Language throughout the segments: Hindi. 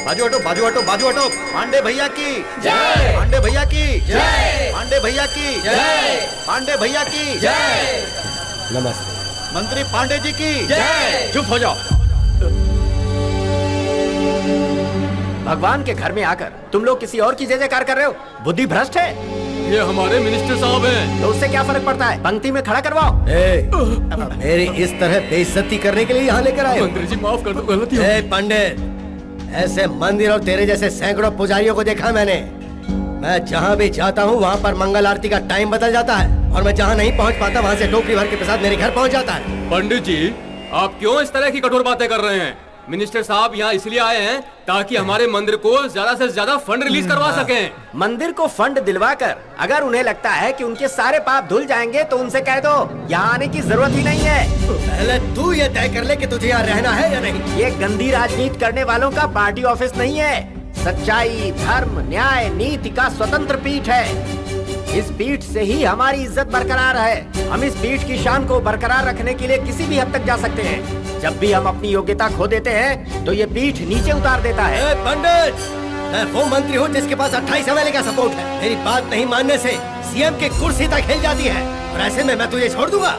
बाजू हटो, बाजू हटो, बाजू हटो। पांडे भैया की जय। पांडे भैया की जय। पांडे भैया की जय। पांडे भैया की जय। नमस्ते। मंत्री पांडे जी की जय। चुप हो जाओ। भगवान के घर में आकर तुम लोग किसी और की जय जयकार कर रहे हो। बुद्धि भ्रष्ट है। ये हमारे मिनिस्टर साहब हैं। तो उससे क्या फर्क पड़ता है? पंक्ति में खड़ा करवाओ। मेरी इस तरह बेइज्जती करने के लिए यहाँ लेकर आए हो? मंत्री जी माफ कर दो, गलती हो गई। पंडित, ऐसे मंदिर और तेरे जैसे सैकड़ों पुजारियों को देखा मैंने। मैं जहाँ भी जाता हूँ वहाँ पर मंगल आरती का टाइम बदल जाता है और मैं जहाँ नहीं पहुँच पाता वहाँ से टोकरी भर के प्रसाद मेरे घर पहुँच जाता है। पंडित जी, आप क्यों इस तरह की कठोर बातें कर रहे हैं? मिनिस्टर साहब यहाँ इसलिए आए हैं ताकि हमारे मंदिर को ज्यादा से ज्यादा फंड रिलीज करवा सकें। मंदिर को फंड दिलवाकर अगर उन्हें लगता है कि उनके सारे पाप धुल जाएंगे तो उनसे कह दो यहाँ आने की जरूरत ही नहीं है। पहले तू ये तय कर ले कि तुझे यहाँ रहना है या नहीं। ये गंदी राजनीति करने वालों का पार्टी ऑफिस नहीं है। सच्चाई, धर्म, न्याय, नीति का स्वतंत्र पीठ है। इस पीठ से ही हमारी इज्जत बरकरार है। हम इस पीठ की शान को बरकरार रखने के लिए किसी भी हद तक जा सकते हैं। जब भी हम अपनी योग्यता खो देते हैं तो ये पीठ नीचे उतार देता है। पंडित, मैं वो मंत्री हूँ जिसके पास 28 MLA का सपोर्ट है। मेरी बात नहीं मानने से सीएम की कुर्सी तक हिल जाती है और ऐसे में मैं तुझे छोड़ दूंगा।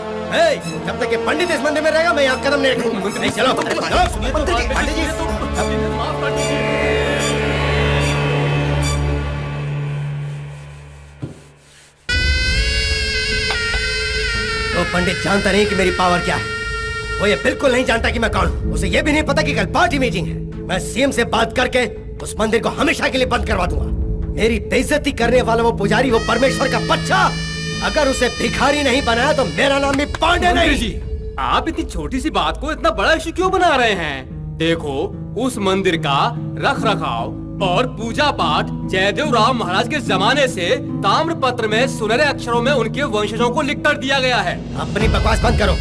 जब तक ये पंडित इस मंदिर में रहेगा मैं यहाँ कदम नहीं रखूंगा। नहीं, चलो पंडित जी, तो पंडित जानता नहीं कि मेरी पावर क्या है। वो ये बिल्कुल नहीं जानता कि मैं कौन हूँ। उसे ये भी नहीं पता कि कल पार्टी मीटिंग है। मैं सीएम से बात करके उस मंदिर को हमेशा के लिए बंद करवा दूंगा। मेरी बेइज्जती करने वाला वो पुजारी, वो परमेश्वर का बच्चा, अगर उसे भिखारी नहीं बनाया तो मेरा नाम भी पांडे नहीं। जी, आप इतनी छोटी सी बात को इतना बड़ा इश्यू क्यों बना रहे हैं? देखो, उस मंदिर का रख रखाव और पूजा पाठ जयदेव राव महाराज के जमाने से ताम्र पत्र में सुनहरे अक्षरों में उनके वंशजों को लिख कर दिया गया है। अपनी बकवास बंद करो।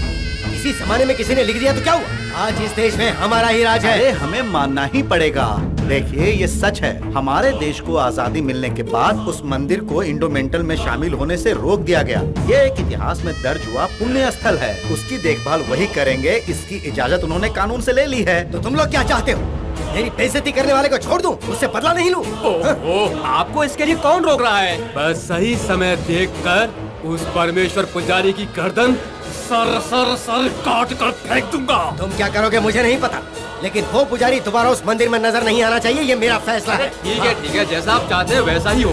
इसी जमाने में किसी ने लिख दिया तो क्या हुआ? आज इस देश में हमारा ही राज है। अरे हमें मानना ही पड़ेगा। देखिए, ये सच है। हमारे देश को आजादी मिलने के बाद उस मंदिर को इंडोमेंटल में शामिल होने से रोक दिया गया। ये एक इतिहास में दर्ज हुआ पुण्य स्थल है। उसकी देखभाल वही करेंगे। इसकी इजाजत उन्होंने कानून से ले ली है। तो तुम लोग क्या चाहते हो? मेरी बेइज्जती करने वाले को छोड़ दूं, उससे बदला नहीं लूं? ओह, आपको इसके लिए कौन रोक रहा है? बस सही समय देखकर उस परमेश्वर पुजारी की गर्दन सर सर सर काट कर फेंक दूंगा। तुम क्या करोगे मुझे नहीं पता, लेकिन वो पुजारी दोबारा उस मंदिर में नजर नहीं आना चाहिए। ये मेरा फैसला है। ठीक है, जैसा आप चाहते हैं वैसा ही हो।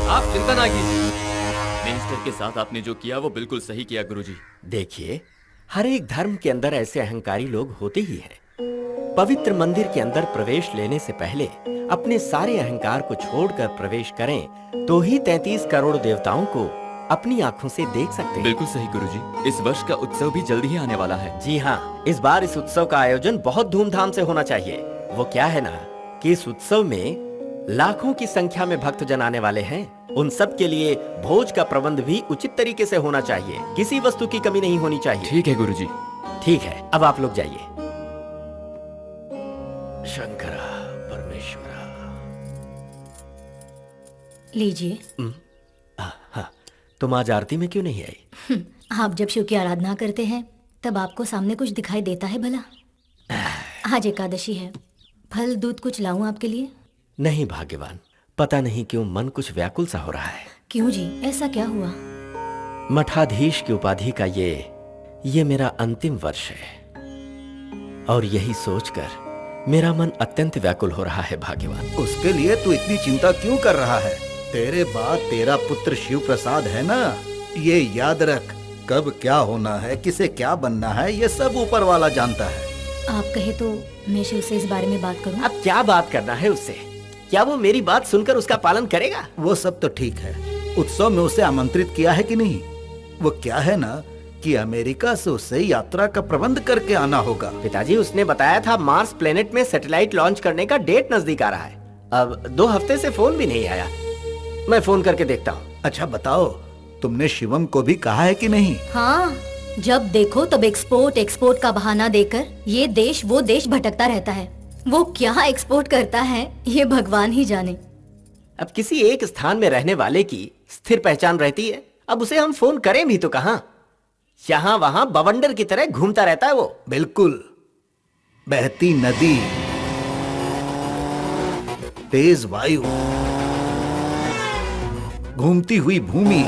आप चिंता ना कीजिए। मिनिस्टर के साथ आपने जो किया वो बिल्कुल सही किया गुरुजी। देखिए, हर एक धर्म के अंदर ऐसे अहंकारी लोग होते ही हैं। पवित्र मंदिर के अंदर प्रवेश लेने से पहले अपने सारे अहंकार को छोड़कर प्रवेश करें तो ही 33 करोड़ देवताओं को अपनी आंखों से देख सकते हैं। बिल्कुल सही गुरुजी। इस वर्ष का उत्सव भी जल्दी ही आने वाला है। जी हाँ, इस बार इस उत्सव का आयोजन बहुत धूमधाम से होना चाहिए। वो क्या है ना कि इस उत्सव में लाखों की संख्या में भक्तजन आने वाले हैं। उन सब के लिए भोज का प्रबंध भी उचित तरीके से होना चाहिए। किसी वस्तु की कमी नहीं होनी चाहिए। ठीक है गुरुजी। ठीक है, अब आप लोग जाइए। शंकरा परमेश्वरा। लीजिए। हाँ, तुम आज आरती में क्यों नहीं आई? आप जब शिव की आराधना करते हैं तब आपको सामने कुछ दिखाई देता है भला? आज एकादशी है, फल दूध कुछ लाऊं आपके लिए? नहीं भाग्यवान, पता नहीं क्यों मन कुछ व्याकुल सा हो रहा है। क्यों जी, ऐसा क्या हुआ? मठाधीश की उपाधि का ये मेरा अंतिम वर्ष है और यही सोचकर मेरा मन अत्यंत व्याकुल हो रहा है भाग्यवान। उसके लिए तू इतनी चिंता क्यों कर रहा है? तेरे बाद तेरा पुत्र शिव प्रसाद है ना। ये याद रख, कब क्या होना है, किसे क्या बनना है, ये सब ऊपर वाला जानता है। आप कहे तो मैं शिव से इस बारे में बात करूं? अब क्या बात करना है उससे? क्या वो मेरी बात सुनकर उसका पालन करेगा? वो सब तो ठीक है। उत्सव में उसे आमंत्रित किया है कि नहीं? वो क्या है ना कि अमेरिका से उसे यात्रा का प्रबंध करके आना होगा। पिताजी, उसने बताया था मार्स प्लेनेट में सैटेलाइट लॉन्च करने का डेट नजदीक आ रहा है। अब 2 हफ्ते से फोन भी नहीं आया। मैं फोन करके देखता हूँ। अच्छा बताओ, तुमने शिवम को भी कहा है कि नहीं? हाँ, जब देखो तब एक्सपोर्ट का बहाना देकर ये देश वो देश भटकता रहता है। वो क्या एक्सपोर्ट करता है ये भगवान ही जाने। अब किसी एक स्थान में रहने वाले की स्थिर पहचान रहती है। अब उसे हम फोन करें भी तो कहाँ? यहाँ वहाँ बवंडर की तरह घूमता रहता है वो। बिल्कुल, बहती नदी। तेज वायु, घूमती हुई भूमि,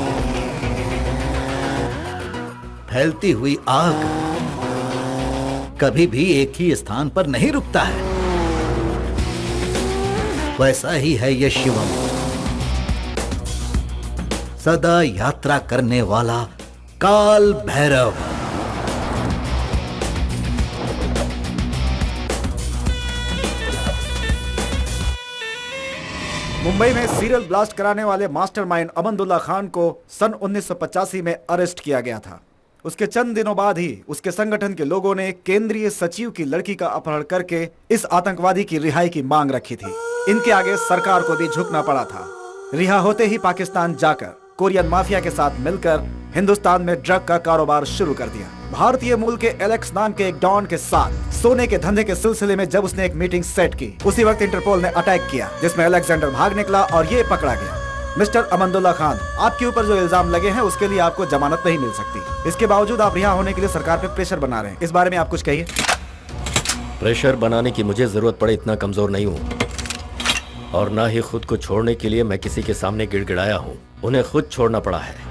फैलती हुई आग कभी भी एक ही स्थान पर नहीं रुकता है। वैसा ही है यह शिवम, सदा यात्रा करने वाला काल भैरव। मुंबई में सीरियल ब्लास्ट कराने वाले मास्टरमाइंड अमंदुल्ला खान को सन 1985 में अरेस्ट किया गया था। उसके चंद दिनों बाद ही उसके संगठन के लोगों ने केंद्रीय सचिव की लड़की का अपहरण करके इस आतंकवादी की रिहाई की मांग रखी थी। इनके आगे सरकार को भी झुकना पड़ा था। रिहा होते ही पाकिस्तान जाकर कोरियन माफिया के साथ मिलकर हिंदुस्तान में ड्रग का कारोबार शुरू कर दिया। भारतीय मूल के एलेक्स नाम के एक डॉन के साथ सोने के धंधे के सिलसिले में जब उसने एक मीटिंग सेट की, उसी वक्त इंटरपोल ने अटैक किया, जिसमें अलेक्जेंडर भाग निकला और ये पकड़ा गया। मिस्टर अमंदुल्ला खान, आपके ऊपर जो इल्जाम लगे हैं उसके लिए आपको जमानत नहीं मिल सकती। इसके बावजूद आप रिहा होने के लिए सरकार पे प्रेशर बना रहे हैं। इस बारे में आप कुछ कहिए। प्रेशर बनाने की मुझे जरूरत पड़े इतना कमजोर नहीं हूँ, और ना ही खुद को छोड़ने के लिए मैं किसी के सामने गिड़गिड़ाया हूँ। उन्हें खुद छोड़ना पड़ा है।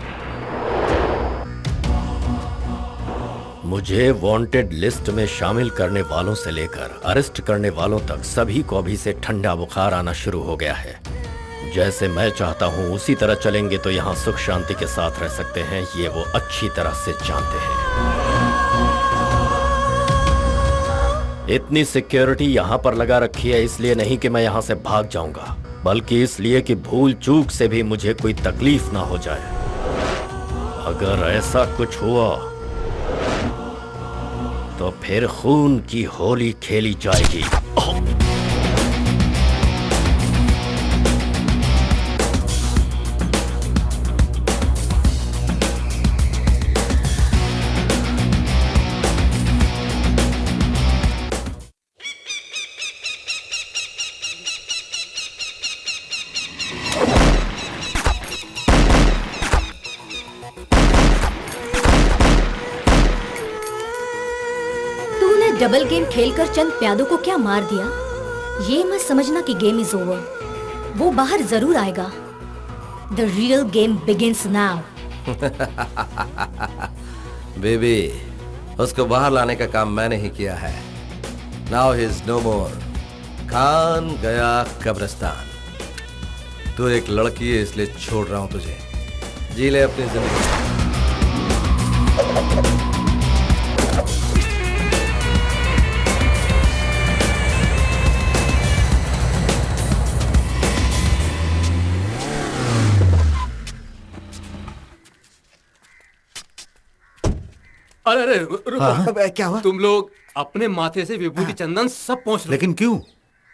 मुझे वांटेड लिस्ट में शामिल करने वालों से लेकर अरेस्ट करने वालों तक सभी को अभी से ठंडा बुखार आना शुरू हो गया है। जैसे मैं चाहता हूँ उसी तरह चलेंगे तो यहाँ सुख शांति के साथ रह सकते हैं, ये वो अच्छी तरह से जानते हैं। इतनी सिक्योरिटी यहाँ पर लगा रखी है इसलिए नहीं कि मैं यहाँ से भाग जाऊंगा, बल्कि इसलिए कि भूल चूक से भी मुझे कोई तकलीफ ना हो जाए। अगर ऐसा कुछ हुआ तो फिर खून की होली खेली जाएगी। डबल गेम खेलकर चंद प्यादों को क्या मार दिया, ये मत समझना कि गेम इज ओवर। वो बाहर जरूर आएगा। The real game begins now. Baby, उसको बाहर लाने का काम मैंने ही किया है। नाउ ही इज नो मोर। खान गया कब्रिस्तान। तू एक लड़की है इसलिए छोड़ रहा हूं तुझे। जी ले अपनी जिंदगी। अरे अरे रुको। हाँ? क्या हुआ? तुम लोग अपने माथे से विभूति चंदन सब पहुंच लो। लेकिन क्यों?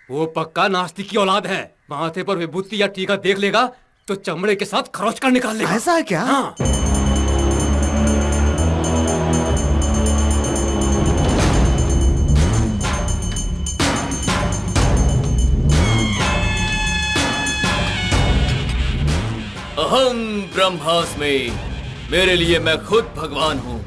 वो पक्का नास्तिक की औलाद है। माथे पर विभूति या टीका देख लेगा तो चमड़े के साथ खरोच कर निकाल लेगा। ऐसा है क्या? हाँ। अहं ब्रह्मास्मि, मेरे लिए मैं खुद भगवान हूं।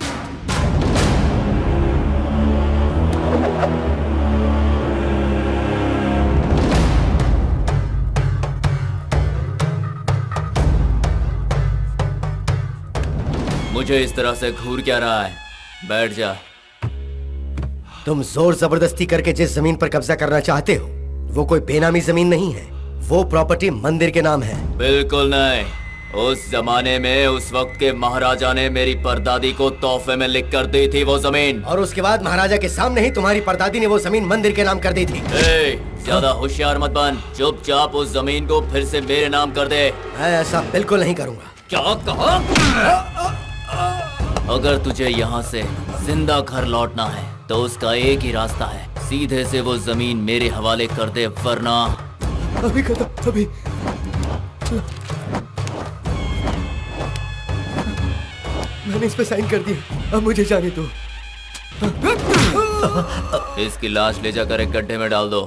मुझे इस तरह से घूर क्या रहा है? बैठ जा। तुम जोर जबरदस्ती करके जिस जमीन पर कब्जा करना चाहते हो वो कोई बेनामी जमीन नहीं है। वो प्रॉपर्टी मंदिर के नाम है। बिल्कुल नहीं। उस जमाने में उस वक्त के महाराजा ने मेरी परदादी को तोहफे में लिख कर दी थी वो जमीन। और उसके बाद महाराजा के सामने ही तुम्हारी परदादी ने वो जमीन मंदिर के नाम कर दी थी। ज्यादा होशियार मत बन। चुपचाप उस जमीन को फिर से मेरे नाम कर दे। मैं ऐसा बिल्कुल नहीं करूंगा। क्या कहा? अगर तुझे यहाँ से जिंदा घर लौटना है तो उसका एक ही रास्ता है, सीधे से वो जमीन मेरे हवाले कर दे, वरना अभी कर दो, अभी। मैंने इस पे साइन कर दिया, अब मुझे जाने दो। इसकी लाश ले जाकर एक गड्ढे में डाल दो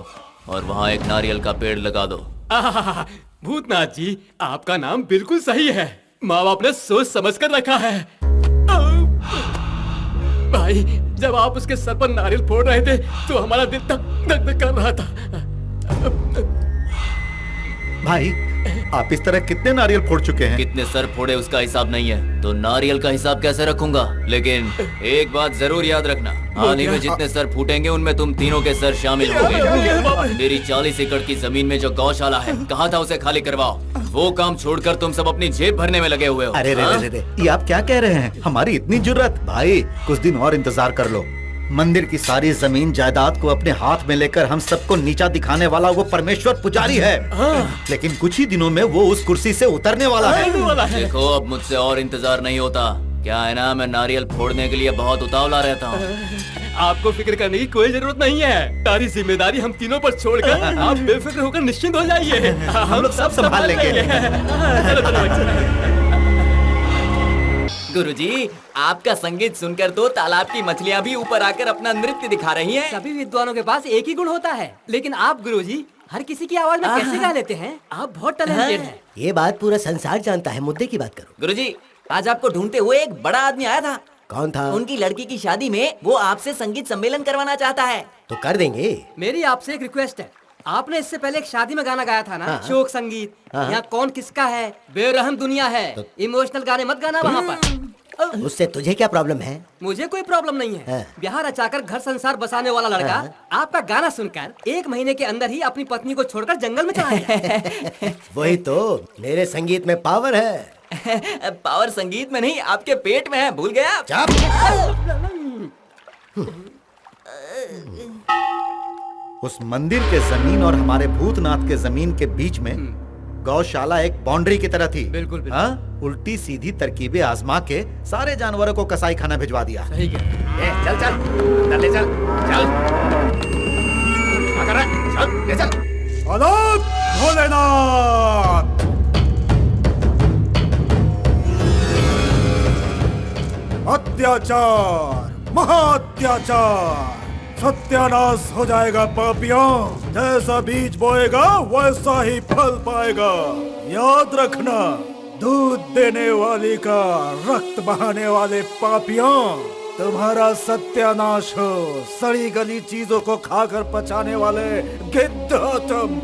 और वहाँ एक नारियल का पेड़ लगा दो। भूतनाथ जी, आपका नाम बिल्कुल सही है। माँ बाप ने सोच समझ कर रखा है। भाई, जब आप उसके सर पर नारियल फोड़ रहे थे तो हमारा दिल धक धक कर रहा था। भाई आप इस तरह कितने नारियल फोड़ चुके हैं? कितने सर फोड़े उसका हिसाब नहीं है, तो नारियल का हिसाब कैसे रखूंगा? लेकिन एक बात जरूर याद रखना, हाल ही में जितने सर फूटेंगे उनमें तुम तीनों के सर शामिल होंगे। मेरी 40 एकड़ की जमीन में जो गौशाला है, कहा था उसे खाली करवाओ। वो काम छोड़कर तुम सब अपनी जेब भरने में लगे हुए हो। अरे रे, ये आप क्या कह रहे हैं? हमारी इतनी जुर्रत? भाई कुछ दिन और इंतजार कर लो। मंदिर की सारी जमीन जायदाद को अपने हाथ में लेकर हम सबको नीचा दिखाने वाला वो परमेश्वर पुजारी है। लेकिन कुछ ही दिनों में वो उस कुर्सी से उतरने वाला है। देखो अब मुझसे और इंतजार नहीं होता। क्या है ना, मैं नारियल फोड़ने के लिए बहुत उतावला रहता हूँ। आपको फिक्र करने की कोई जरूरत नहीं है। सारी जिम्मेदारी हम तीनों पर छोड़कर आप बेफिक्र होकर निश्चिंत हो जाइए। हम लोग सब संभाल लेंगे। चलो चलो बच्चे। गुरुजी, आपका संगीत सुनकर तो तालाब की मछलियाँ भी ऊपर आकर अपना नृत्य दिखा रही हैं। सभी विद्वानों के पास एक ही गुण होता है, लेकिन आप गुरुजी हर किसी की आवाज में कैसे गा लेते हैं? आप बहुत टैलेंटेड हैं। ये बात पूरा संसार जानता है, मुद्दे की बात करो। गुरुजी, आज आपको ढूंढते हुए एक बड़ा आदमी आया था। कौन था? उनकी लड़की की शादी में वो आपसे संगीत सम्मेलन करवाना चाहता है। तो कर देंगे। मेरी आपसे एक रिक्वेस्ट है, आपने इससे पहले एक शादी में गाना गाया था ना, शोक संगीत। हाँ। यहाँ कौन किसका है, बेरहम दुनिया है, इमोशनल गाने मत गाना वहाँ पर। उससे तुझे क्या प्रॉब्लम है? मुझे कोई प्रॉब्लम नहीं है। हाँ। ब्याह रचाकर घर संसार बसाने वाला लड़का आपका गाना सुनकर 1 महीने के अंदर ही अपनी पत्नी को छोड़कर जंगल में चला गया। वही तो, मेरे संगीत में पावर है। पावर संगीत में नहीं, आपके पेट में है, भूल गया आप? उस मंदिर के जमीन और हमारे भूतनाथ के जमीन के बीच में गौशाला एक बाउंड्री की तरह थी। बिल्कुल। हाँ, उल्टी सीधी तरकीबें आजमा के सारे जानवरों को कसाई खाना भिजवा दिया। सही कह। चल चल अंदर ले चल चल। क्या कर रहा है? चल ले चल। आदाब भोलेनाथ। अत्याचार, महाअत्याचार, सत्यानाश हो जाएगा पापियों। जैसा बीज बोएगा वैसा ही फल पाएगा। याद रखना, दूध देने वाली का रक्त बहाने वाले पापियों, तुम्हारा सत्यानाश हो। सड़ी गली चीजों को खाकर पचाने वाले गिद्ध हो तुम।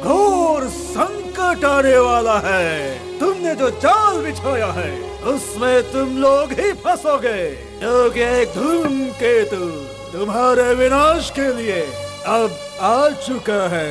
घोर संकट आने वाला है। तुमने जो जाल बिछाया है उसमें तुम लोग ही फंसोगे। क्योंकि एक धूमकेतु तुम्हारे विनाश के लिए अब आ चुका है।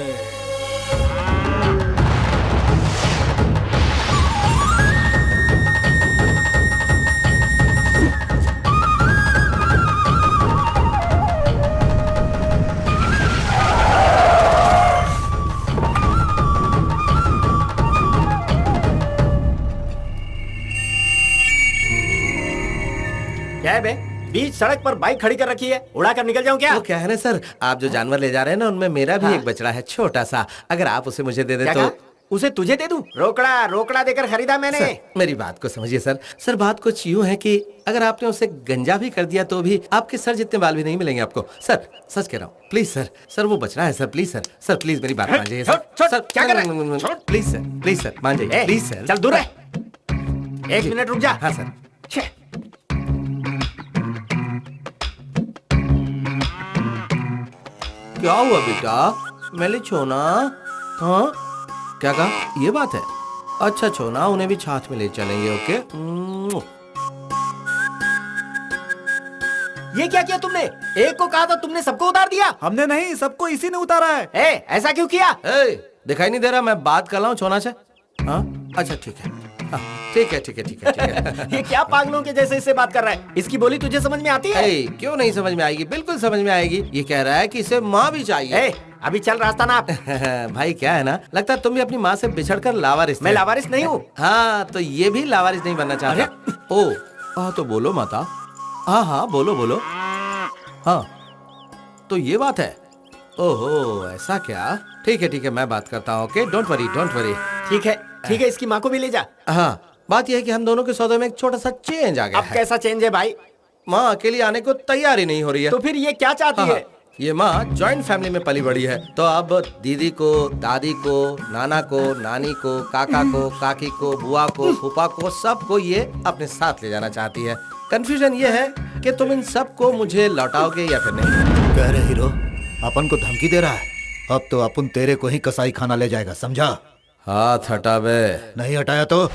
क्या है बे? बीच सड़क पर बाइक खड़ी कर रखी है, उड़ा कर निकल जाऊं क्या? वो क्या है ना सर, आप जो जानवर ले जा रहे हैं ना, उनमें मेरा भी एक बछड़ा है, छोटा सा। अगर आप उसे मुझे दे दे तो। उसे तुझे दे दूं? रोकड़ा रोकड़ा देकर खरीदा मैंने। सर, मेरी बात को समझिए सर। सर बात कुछ यूं है कि अगर आपने उसे गंजा भी कर दिया तो भी आपके सर जितने बाल भी नहीं मिलेंगे आपको। सर सच कह रहा हूँ, प्लीज सर। सर वो बछड़ा है sir, please sir. Sir please मेरी बात मान जाइए सर। सर क्या कर रहे हैं? प्लीज सर मान जाइए, प्लीज सर। चल दूर है। 1 मिनट रुक जा। हाँ सर। क्या हुआ बेटा? मेले छोना? हाँ क्या कहा? ये बात है। अच्छा छोना, उन्हें भी छाछ में ले चलेंगे। ओके। ये क्या किया तुमने? एक को कहा था, तुमने सबको उतार दिया। हमने नहीं, सबको इसी ने उतारा है। ऐसा क्यों किया? दिखाई नहीं दे रहा मैं बात कर रहा हूँ छोना से? हाँ अच्छा ठीक है। हाँ, ठीक है। ये क्या पागलों के जैसे इससे बात कर रहा है? इसकी बोली तुझे समझ में आती है? क्यों नहीं समझ में आएगी? बिल्कुल समझ में आएगी। ये कह रहा है कि इसे माँ भी चाहिए। अभी चल रास्ता ना। भाई क्या है ना, लगता है तुम भी अपनी माँ से बिछड़कर लावारिस। मैं लावारिस नहीं हूँ। हाँ तो ये भी लावारिस नहीं बनना चाहता। ओ हाँ तो बोलो माता। हाँ बोलो। हाँ तो ये बात है। ओहो ऐसा क्या? ठीक है मैं बात करता हूँ। Okay don't worry. ठीक है इसकी माँ को भी ले जा। हाँ बात यह है कि हम दोनों के सौदे में एक छोटा सा चेंज आ गया अब कैसा चेंज है भाई? माँ अकेली आने को तैयार ही नहीं हो रही है। तो फिर ये क्या चाहती है? ये माँ जॉइंट फैमिली में पली बड़ी है, तो अब दीदी को, दादी को, नाना को, नानी को, काका को, काकी को, बुआ को, फूफा को, सबको ये अपने साथ ले जाना चाहती है। कंफ्यूजन ये है कि तुम इन सबको मुझे लौटाओगे या फिर नहीं। कह रहे हीरो अपन को धमकी दे रहा है। अब तो अपन तेरे को ही कसाई खाना ले जाएगा, समझा? हाथ हटा बे। नहीं हटाया तो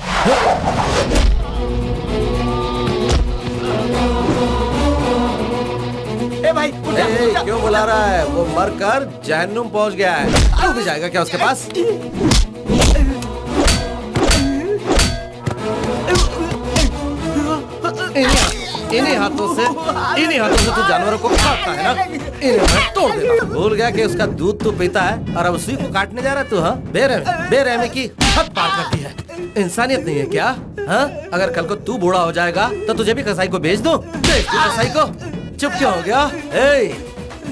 ए भाई उठ जा, उठ जा। क्यों बुला रहा है? वो मरकर जहन्नुम पहुंच गया है। तू भी जाएगा क्या उसके पास? इन्हीं हाथों से तू जानवरों को काटता है ना? इन्हें मैं तोड़ देता हूं। भूल गया कि उसका दूध तू पीता है और अब उसी को काटने जा रहा है तू? हाँ, बेरहमी की हद पार करती है। इंसानियत नहीं है क्या? हाँ, अगर कल को तू बूढ़ा हो जाएगा तो तुझे भी कसाई को बेच दूं? बेच दूं कसाई को? चुप क्यों हो गया?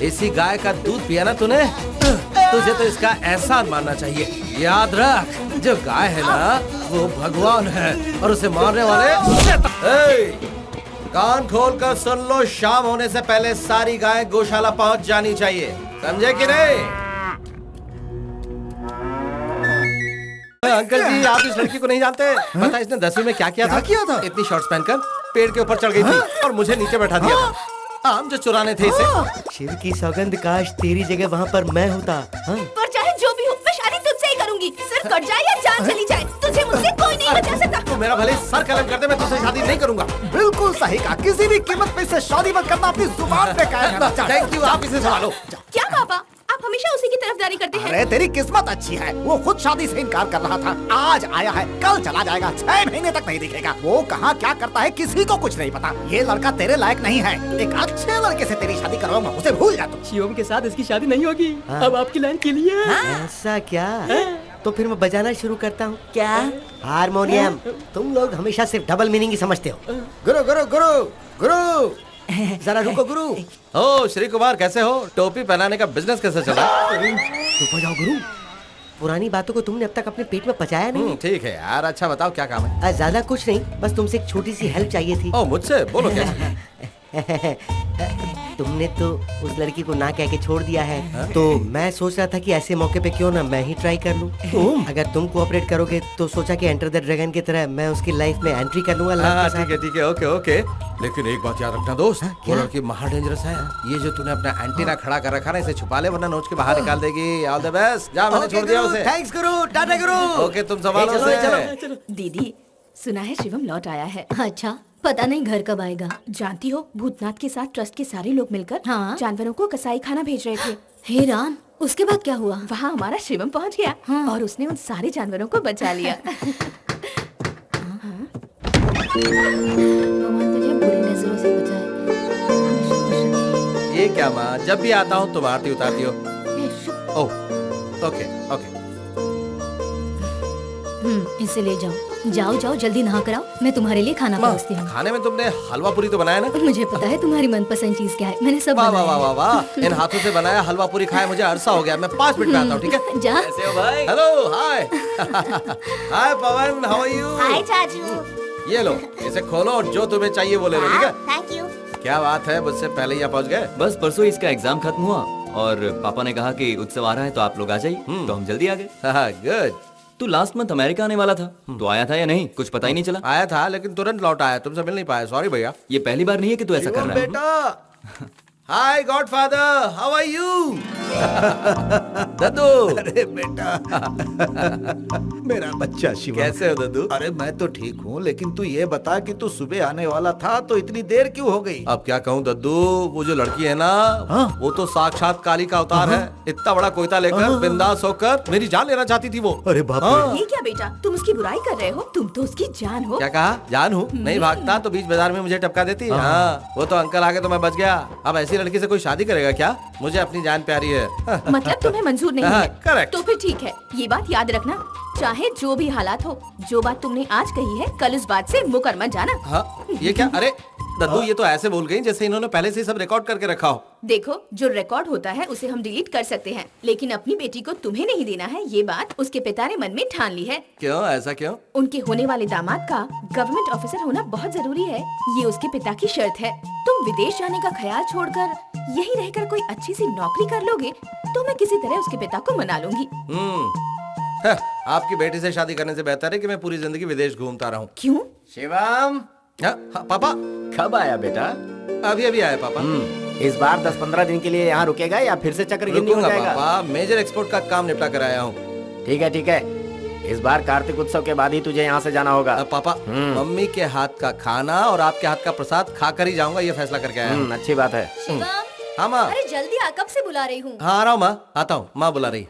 इसी गाय का दूध पिया ना तूने? तुझे तो इसका एहसान मानना चाहिए। याद रख, जो गाय है ना वो भगवान है और उसे मारने वाले कान खोल कर सुन लो, शाम होने से पहले सारी गाय गौशाला पहुंच जानी चाहिए, समझे कि नहीं? अंकल जी, आप इस लड़की को नहीं जानते? पता इसने 10वीं में क्या किया था? इतनी शॉर्ट्स पहनकर पेड़ के ऊपर चढ़ गई थी और मुझे नीचे बैठा दिया था। आम जो चुराने थे इसे। शिव की सौगंध, काश तेरी जगह वहाँ पर मैं होता। हाँ? पर चाहे जो भी हो, मैं शादी तुझसे ही करूंगी। सिर्फ कट जाए या जान चली जाए, तुझे मुझसे कोई नहीं बचा सकता। तू मेरा भले सर कलम कर दे, मैं तुझसे शादी नहीं करूंगा। बिल्कुल सही कहा, किसी भी कीमत पे इससे शादी मत करना, अपनी जुबान पे कायम रखना। थैंक यू, आप इसे संभालो। क्या पापा, आप हमेशा उसी की तरफदारी करते हैं। अरे तेरी किस्मत अच्छी है, वो खुद शादी से इनकार कर रहा था, आज आया है, कल चला जाएगा, 6 महीने तक नहीं दिखेगा। वो कहाँ क्या करता है किसी को कुछ नहीं पता। ये लड़का तेरे लायक नहीं है। एक अच्छे लड़के से तेरी शादी करवाऊंगा, उसे भूल जा तू। शिवम के साथ इसकी शादी नहीं होगी। अब आपकी लाइन के लिए ऐसा क्या? तो फिर मैं बजाना शुरू करता हूँ। क्या? हारमोनियम। तुम लोग हमेशा सिर्फ डबल मीनिंग ही समझते हो। गुरु गुरु गुरु गुरु, जरा रुको गुरु। ओ श्री कुमार, कैसे हो? टोपी पहनाने का बिजनेस कैसे चल रहा है? चुप हो जाओ गुरु, पुरानी बातों को तुमने अब तक अपने पेट में पचाया नहीं। ठीक है यार, अच्छा बताओ क्या काम है? ज्यादा कुछ नहीं, बस तुमसे एक छोटी सी हेल्प चाहिए थी। ओ मुझसे? बोलो क्या? तुमने तो उस लड़की को ना कह के छोड़ दिया है, तो मैं सोच रहा था कि ऐसे मौके पे क्यों ना मैं ही ट्राई कर लूं। अगर तुम कोऑपरेट करोगे तो सोचा कि एंटर द ड्रैगन की तरह मैं उसकी लाइफ में एंट्री कर लूंगा। ठीक है, ओके ओके। लेकिन एक बात याद रखना दोस्त, वो लड़की महा डेंजरस है। ये जो तूने अपना एंटीना खड़ा कर रखा ना, इसे छुपा ले वरना नोच के बाहर निकाल देगी। All the best. जा, मैंने छोड़ दिया उसे। थैंक्स गुरु, टाटा गुरु। ओके, तुम संभालो उसे। दीदी, सुना है शिवम लौट आया है। अच्छा, पता नहीं घर कब आएगा। जानती हो, भूतनाथ के साथ ट्रस्ट के सारे लोग मिलकर हाँ? जानवरों को कसाई खाना भेज रहे थे। हे राम, उसके बाद क्या हुआ? वहाँ हमारा शिवम पहुँच गया और उसने उन सारे जानवरों को बचा लिया। भगवान तुझे बुरी नजरों से बचाए। ये क्या माँ, जब भी आता हूँ तुम आरती उतारती हो। ओह, ओके ओके। इसे ले जाओ। जाओ जाओ, जल्दी नहा कर आओ, मैं तुम्हारे लिए खाना परोसती हूँ। खाने में तुमने हलवा पूरी तो बनाया ना? मुझे पता है तुम्हारी मनपसंद चीज क्या है, मैंने सब वाह बनाया वाह है। वाह वाह, इन हाथों से बनाया हलवा पूरी खाए मुझे अरसा हो गया। मैं 5 मिनट में आता हूँ, ठीक है? जा। कैसे हो भाई? Hello, hi. Hi Pavan, how are you? Hi चाचू। ये लो, इसे खोलो और जो तुम्हें चाहिए वो ले लो, ठीक है? Thank you. क्या बात है, मुझसे पहले यहाँ पहुँच गए? बस परसों इसका एग्जाम खत्म हुआ और पापा ने कहा कि उत्सव आ रहा है तो आप लोग आ जाइए, तो हम जल्दी आ गए। गुड। तू लास्ट मंथ अमेरिका आने वाला था, तो आया था या नहीं? कुछ पता ही नहीं चला। आया था लेकिन तुरंत लौट आया, तुमसे मिल नहीं पाया, सॉरी भैया। ये पहली बार नहीं है कि तू ऐसा कर रहा है। बेटा, हाय गॉडफादर, हाउ आर यू? दद्दू। अरे बेटा, मेरा बच्चा शिवम, कैसे हो दद्दू? अरे मैं तो ठीक हूँ, लेकिन तू ये बता कि तू सुबह आने वाला था तो इतनी देर क्यों हो गई? अब क्या कहूँ दद्दू, वो जो लड़की है ना, वो तो साक्षात काली का अवतार है। इतना बड़ा कोयता लेकर बिंदास होकर मेरी जान लेना चाहती थी वो। अरे बाप रे। ये क्या बेटा, तुम उसकी बुराई कर रहे हो? तुम तो उसकी जान हो। क्या कहा? जान हूँ? नहीं भागता तो बीच बाजार में मुझे टपका देती। हाँ, वो तो अंकल आगे तो मैं बच गया। अब ऐसी लड़की से कोई शादी करेगा क्या? मुझे अपनी जान प्यारी है। मतलब तुम्हें मंजूर नहीं हाँ, है? correct। तो फिर ठीक है, ये बात याद रखना, चाहे जो भी हालात हो, जो बात तुमने आज कही है, कल उस बात से मुकर मत जाना। हाँ, ये क्या? अरे दद्दू, ये तो ऐसे बोल गई जैसे इन्होंने पहले से ही सब रिकॉर्ड करके रखा हो। देखो, जो रिकॉर्ड होता है उसे हम डिलीट कर सकते हैं, लेकिन अपनी बेटी को तुम्हें नहीं देना है, ये बात उसके पिता ने मन में ठान ली है। क्यों? ऐसा क्यों? उनके होने वाले दामाद का गवर्नमेंट ऑफिसर होना बहुत जरूरी है, ये उसके पिता की शर्त है। तुम विदेश जाने का ख्याल छोड़कर यही रहकर कोई अच्छी सी नौकरी कर लोगे तो मैं किसी तरह उसके पिता को मना लूंगी। आपकी बेटी से शादी करने से बेहतर है कि मैं पूरी जिंदगी विदेश घूमता रहूं। क्यों? शिवम। हाँ, पापा कब आया बेटा? अभी अभी आया पापा। इस बार 10-15 दिन के लिए यहाँ रुकेगा या फिर से चक्रगिन्नी हो रुकूंगा जाएगा? पापा, मेजर एक्सपोर्ट का काम निपटा कर आया हूँ। ठीक है ठीक है, इस बार कार्तिक उत्सव के बाद ही तुझे यहाँ से जाना होगा। पापा, मम्मी के हाथ का खाना और आपके हाथ का प्रसाद खाकर ही जाऊंगा, ये फैसला करके आया हूँ। अच्छी बात है। शिवम, हाँ माँ। अरे जल्दी आ, कब से बुला रही हूँ। हाँ आ रहा हूँ माँ, आता हूँ, माँ बुला रही।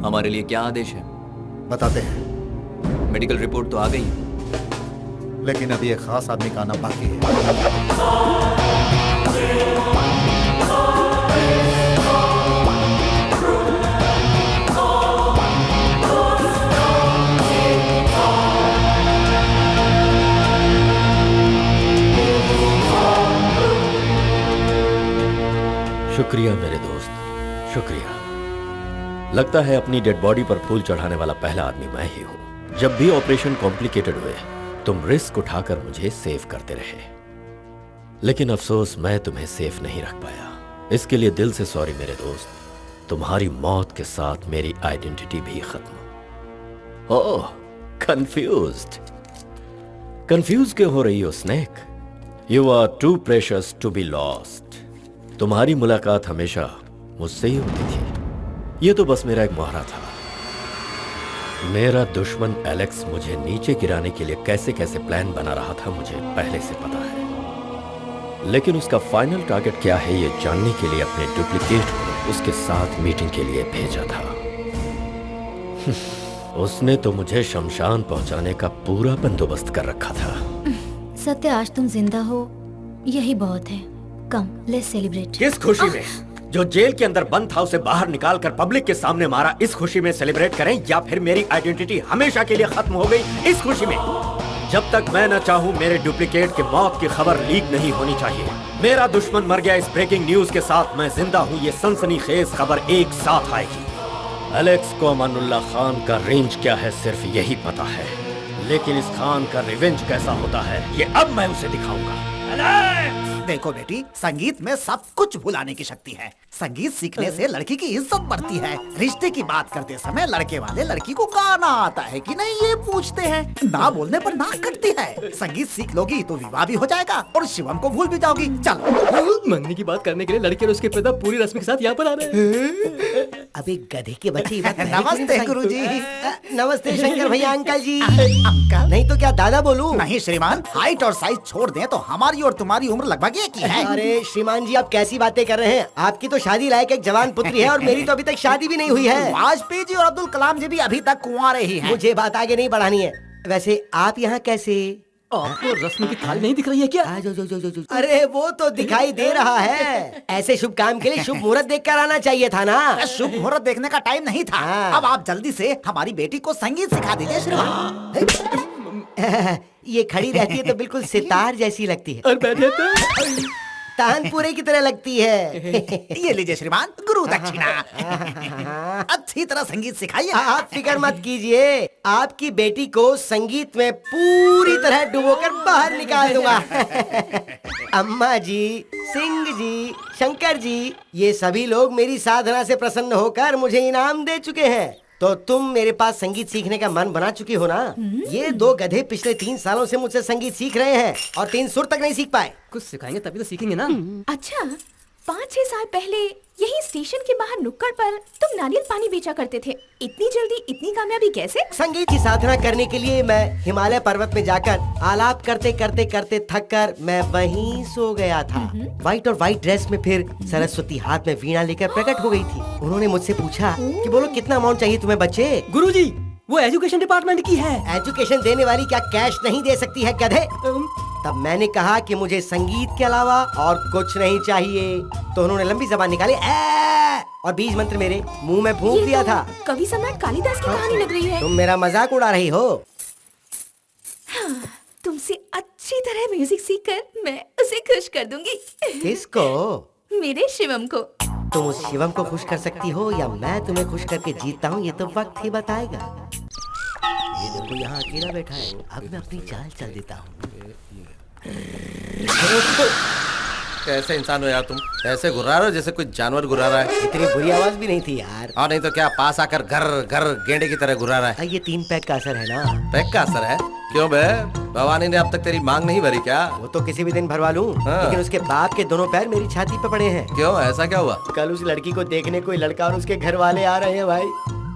हमारे लिए क्या आदेश है? बताते हैं, मेडिकल रिपोर्ट तो आ गई, लेकिन अभी एक खास आदमी का आना बाकी है। शुक्रिया मेरे दोस्त, शुक्रिया। लगता है अपनी डेड बॉडी पर फूल चढ़ाने वाला पहला आदमी मैं ही हूं। जब भी ऑपरेशन कॉम्प्लिकेटेड हुए, तुम रिस्क उठाकर मुझे सेव करते रहे, लेकिन अफसोस मैं तुम्हें सेफ नहीं रख पाया। इसके लिए दिल से सॉरी मेरे दोस्त। तुम्हारी मौत के साथ मेरी आइडेंटिटी भी खत्म। ओह, कंफ्यूज्ड। कंफ्यूज क्यों हो रही हो snake? You are too precious to be lost. तुम्हारी मुलाकात हमेशा मुझसे ही होती थी। ये तो बस मेरा एक मुहावरा था। मेरा दुश्मन एलेक्स मुझे नीचे गिराने के लिए कैसे कैसे प्लान बना रहा था, मुझे पहले से पता है। लेकिन उसका फाइनल टारगेट क्या है ये जानने के लिए अपने डुप्लीकेट को उसके साथ मीटिंग के लिए भेजा था। उसने तो मुझे शमशान पहुंचाने का पूरा बंदोबस्त कर रखा था। सत्य, आज तुम जिंदा हो यही बहुत है। कम, लेट्स सेलिब्रेट। किस खुशी में? जो जेल के अंदर बंद था उसे बाहर निकालकर पब्लिक के सामने मारा, इस खुशी में सेलिब्रेट करें, या फिर मेरी आइडेंटिटी हमेशा के लिए खत्म हो गई इस खुशी में? जब तक मैं न चाहूं मेरे डुप्लीकेट के मौत की खबर लीक नहीं होनी चाहिए। मेरा दुश्मन मर गया, इस ब्रेकिंग न्यूज के साथ मैं जिंदा हूं, ये सनसनीखेज खबर एक साथ आएगी। एलेक्स को अमानुल्लाह खान का रेंज क्या है सिर्फ यही पता है, लेकिन इस खान का रिवेंज कैसा होता है ये अब मैं उसे दिखाऊंगा। देखो बेटी, संगीत में सब कुछ भुलाने की शक्ति है। संगीत सीखने से लड़की की इज्जत बढ़ती है। रिश्ते की बात करते समय लड़के वाले लड़की को गाना आता है कि नहीं ये पूछते हैं। ना बोलने पर नाक कटती है। संगीत सीख लोगी तो विवाह भी हो जाएगा और शिवम को भूल भी जाओगी। चल, मंगनी की बात करने के लिए लड़के और उसके पिता पूरी रस्म के साथ यहाँ पर आ रहे हैं। अबे गधे के बच्चे। नमस्ते गुरुजी। नमस्ते शंकर भैया, अंकल जी। अंकल नहीं तो क्या दादा बोलूं? नहीं श्रीमान, हाइट और साइज छोड़ दें तो हमारी और तुम्हारी उम्र लगभग एक ही है। अरे श्रीमान जी, आप कैसी बातें कर रहे हैं? आपकी तो शादी लायक एक जवान पुत्री है और मेरी तो अभी तक शादी भी नहीं हुई है। वाजपेयी जी और अब्दुल कलाम जी भी अभी तक कुंवारे ही हैं। मुझे बात आगे नहीं बढ़ानी है। वैसे आप यहाँ कैसे? आपको रस्म की थाली नहीं दिख रही है क्या? अरे वो तो दिखाई दे रहा है। ऐसे शुभ काम के लिए शुभ मुहूर्त देखकर आना चाहिए था ना। शुभ मुहूर्त देखने का टाइम नहीं था। अब आप जल्दी से हमारी बेटी को संगीत सिखा दीजिए श्रीमान। ये खड़ी रहती है तो बिल्कुल सितार जैसी लगती है और बैठे तो तानपुरे की तरह लगती है। ये लीजिए श्रीमान, गुरु दक्षिणा। अच्छी तरह संगीत सिखाइए। आप फिक्र मत कीजिए, आपकी बेटी को संगीत में पूरी तरह डुबोकर बाहर निकाल दूंगा। अम्मा जी, सिंह जी, शंकर जी, ये सभी लोग मेरी साधना से प्रसन्न होकर मुझे इनाम दे चुके हैं। तो तुम मेरे पास संगीत सीखने का मन बना चुकी हो ना? ये दो गधे पिछले 3 सालों से मुझसे संगीत सीख रहे हैं और 3 सुर तक नहीं सीख पाए। कुछ सिखाएंगे तभी तो सीखेंगे ना। अच्छा, 5-6 साल पहले यही स्टेशन के बाहर नुक्कड़ पर तुम नारियल पानी बेचा करते थे। इतनी जल्दी इतनी कामयाबी कैसे? संगीत की साधना करने के लिए मैं हिमालय पर्वत में जाकर आलाप करते करते करते थक कर मैं वहीं सो गया था। व्हाइट और व्हाइट ड्रेस में फिर सरस्वती हाथ में वीणा लेकर प्रकट हो गई थी। उन्होंने मुझसे पूछा कि बोलो कितना अमाउंट चाहिए तुम्हें बच्चे? गुरुजी, वो एजुकेशन डिपार्टमेंट की है। एजुकेशन देने वाली क्या कैश नहीं दे सकती है गधे? तब मैंने कहा कि मुझे संगीत के अलावा और कुछ नहीं चाहिए। तो उन्होंने लंबी जबान निकाली और बीज मंत्र मेरे मुंह में फूंक दिया था। कवि सम्राट कालिदास की कहानी लग रही है। तुम मेरा मजाक उड़ा रही हो? तुमसे अच्छी तरह म्यूजिक सीखकर मैं उसे खुश कर दूंगी। किसको? मेरे शिवम को। तुम उस शिवम को खुश कर सकती हो या मैं तुम्हें खुश करके जीतता हूँ ये तो वक्त ही बताएगा। ये देखो यहाँ अकेला बैठा है, अब मैं अपनी चाल चल देता हूँ। कैसे इंसान हो यार तुम? ऐसे घुर्रा रहे हो जैसे कोई जानवर घुर्रा रहा है। इतनी बुरी आवाज भी नहीं थी यार। और नहीं तो क्या, पास आकर घर घर गेंडे की तरह घुर्रा रहा है। ये 3 पैक का असर है ना। पैक का असर है? क्यों बे, भवानी ने अब तक तेरी मांग नहीं भरी क्या? वो तो किसी भी दिन भरवा लूं, हाँ। लेकिन उसके बाप के दोनों पैर मेरी छाती पे पड़े हैं। क्यों, ऐसा क्या हुआ? कल उस लड़की को देखने कोई लड़का और उसके घर वाले आ रहे हैं भाई।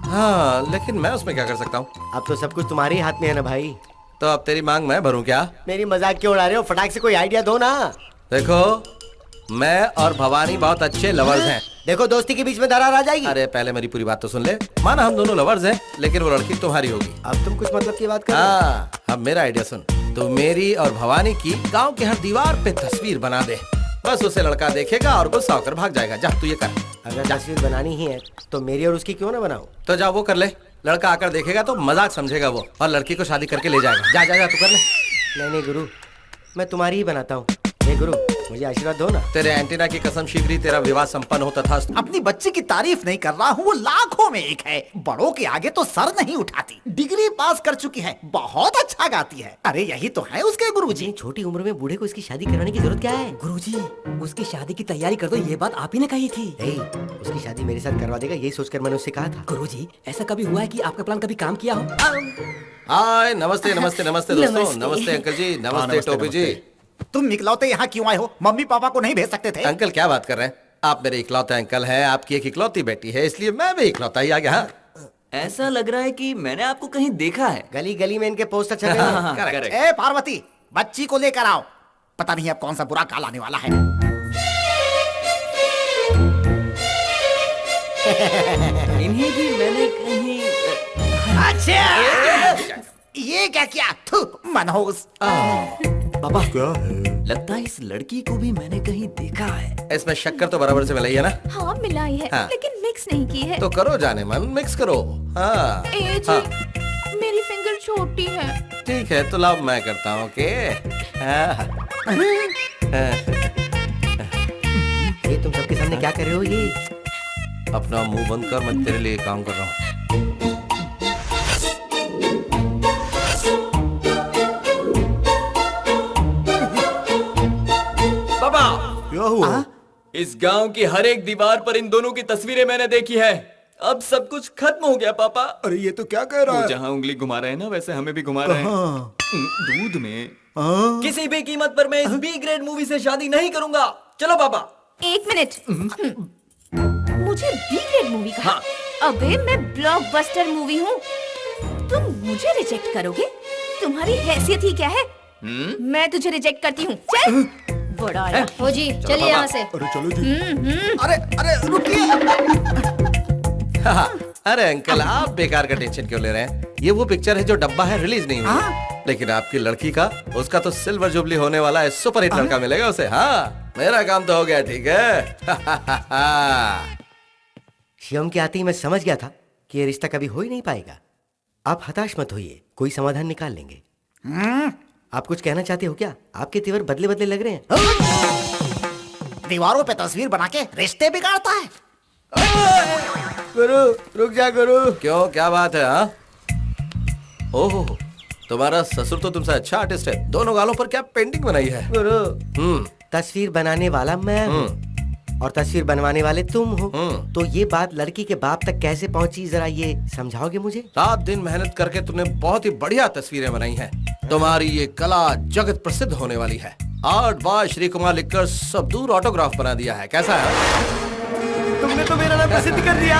हाँ, लेकिन मैं उसमें क्या कर सकता हूँ? अब तो सब कुछ तुम्हारे ही हाथ में है ना भाई। तो अब तेरी मांग मैं भरूं क्या? मेरी मजाक क्यों उड़ा रहे हो? फटाक से कोई आइडिया दो ना। देखो, मैं और भवानी बहुत अच्छे लवर्स हैं। देखो, दोस्ती के बीच में दरार आ जाएगी। अरे पहले मेरी पूरी बात तो सुन ले। माना हम दोनों लवर्स हैं, लेकिन वो लड़की तुम्हारी होगी। अब तुम कुछ मतलब की बात कर रहे हो? हाँ, अब मेरा आइडिया सुन। तो मेरी और भवानी की गांव के हर दीवार पे तस्वीर बना दे। बस उसे लड़का देखेगा और गुस्सा होकर भाग जाएगा। जा तू ये कर। अगर तस्वीर बनानी ही है तो मेरी और उसकी क्यों ना बनाओ? तो जा वो कर ले। लड़का आकर देखेगा तो मजाक समझेगा वो, और लड़की को शादी करके ले जाएगा। जा जा जा तू कर ले। नहीं नहीं गुरु, मैं तुम्हारी ही बनाता हूँ। हे गुरु, मुझे आशीर्वाद दो ना। तेरे एंटीना की कसम, शीघ्र तेरा विवाह संपन्न हो तथास्तु। अपनी बच्ची की तारीफ नहीं कर रहा हूँ, वो लाखों में एक है। बड़ों के आगे तो सर नहीं उठाती। डिग्री पास कर चुकी है, बहुत अच्छा गाती है। अरे यही तो है उसके गुरुजी। छोटी उम्र में बूढ़े को इसकी शादी कराने की जरूरत क्या है? गुरुजी, उसकी शादी की तैयारी कर दो, ये बात आप ही ने कही थी। उसकी शादी मेरे साथ करवा देगा, यही सोचकर मैंने उससे कहा था। गुरुजी, ऐसा कभी हुआ है कि आपका प्लान कभी काम किया हो? हाय, नमस्ते नमस्ते नमस्ते दोस्तों। नमस्ते। नमस्ते अंकल जी। नमस्ते टोपी जी। तुम इकलौते यहाँ क्यों आए हो? मम्मी पापा को नहीं भेज सकते थे? अंकल क्या बात कर रहे हैं? आप मेरे इकलौते अंकल हैं, आपकी एक इकलौती बेटी है, इसलिए मैं भी इकलौता ही आ गया। हाँ? ऐसा लग रहा है कि मैंने आपको कहीं देखा है। गली गली में इनके पोस्टर छपे हैं। करेक्ट। ए पार्वती, बच्ची को लेकर आओ। पता नहीं अब कौन सा बुरा काल आने वाला है। इन्हें भी मैंने कहीं अच्छा, ये क्या किया? थू, मनहूस। पापा, क्या है? लगता है इस लड़की को भी मैंने कहीं देखा है। इसमें शक्कर तो बराबर से मिलाई है ना? हाँ मिलाई है, हाँ। लेकिन मिक्स नहीं की है। तो करो जाने मन, मिक्स करो। हाँ ए जी, मेरी फिंगर छोटी है। ठीक है, तो लाओ मैं करता हूँ। ओके। ये तुम सबके सामने क्या कर रहे हो? ये अपना मुंह बंद कर, मैं तेरे लिए काम कर रहा हूँ। पापा, क्या हुआ? इस गांव की हर एक दीवार पर इन दोनों की तस्वीरें मैंने देखी है। अब सब कुछ खत्म हो गया पापा। अरे ये तो क्या कह रहा वो है? जहाँ उंगली घुमा रहे हैं ना, वैसे हमें भी घुमा रहे हैं। हाँ। दूध में। हाँ? किसी भी कीमत पर मैं इस बी ग्रेड मूवी से शादी नहीं करूंगा। चलो पापा। 1 मिनट। मुझे बी ग्रेड मूवी कहा? हाँ। अबे मैं ब्लॉकबस्टर मूवी हूँ। तुम मुझे रिजेक्ट करोगे? तुम्हारी हैसियत ही क्या है? मैं तुझे रिजेक्ट करती हूँ। चल। बड़ा आया। हो जी, चलिए यहाँ से। अरे चलो जी। अरे अरे रुकिए। अरे अंकल, आप बेकार का टेंशन क्यों ले रहे हैं? ये वो पिक्चर है जो डब्बा है, रिलीज नहीं हुई। लेकिन आपकी लड़की का, उसका तो सिल्वर जुबली होने वाला है। सुपर हिट लड़का मिलेगा उसे। हाँ, मेरा काम तो हो गया। ठीक है। शिवम के आते ही मैं समझ गया था कि ये रिश्ता कभी हो ही नहीं पाएगा। आप हताश मत होइए, कोई समाधान निकाल लेंगे। आप कुछ कहना चाहते हो क्या? आपके तेवर बदले बदले लग रहे हैं। दीवारों पे तस्वीर बना के रिश्ते बिगाड़ता है। गुरु, रुक जा गुरु। क्यों, क्या बात है? हाँ, ओहो, तुम्हारा ससुर तो तुमसे अच्छा आर्टिस्ट है। दोनों गालों पर क्या पेंटिंग बनाई है? गुरु, तस्वीर बनाने वाला मैं हूँ और तस्वीर बनवाने वाले तुम हो। तो ये बात लड़की के बाप तक कैसे पहुंची, जरा ये समझाओगे मुझे? रात दिन मेहनत करके तुमने बहुत ही बढ़िया तस्वीरें बनाई हैं। तुम्हारी ये कला जगत प्रसिद्ध होने वाली है। आर्ट बाय श्री कुमार लिखकर सब दूर ऑटोग्राफ बना दिया है। कैसा है? तुमने तो मेरा नाम प्रसिद्ध कर दिया।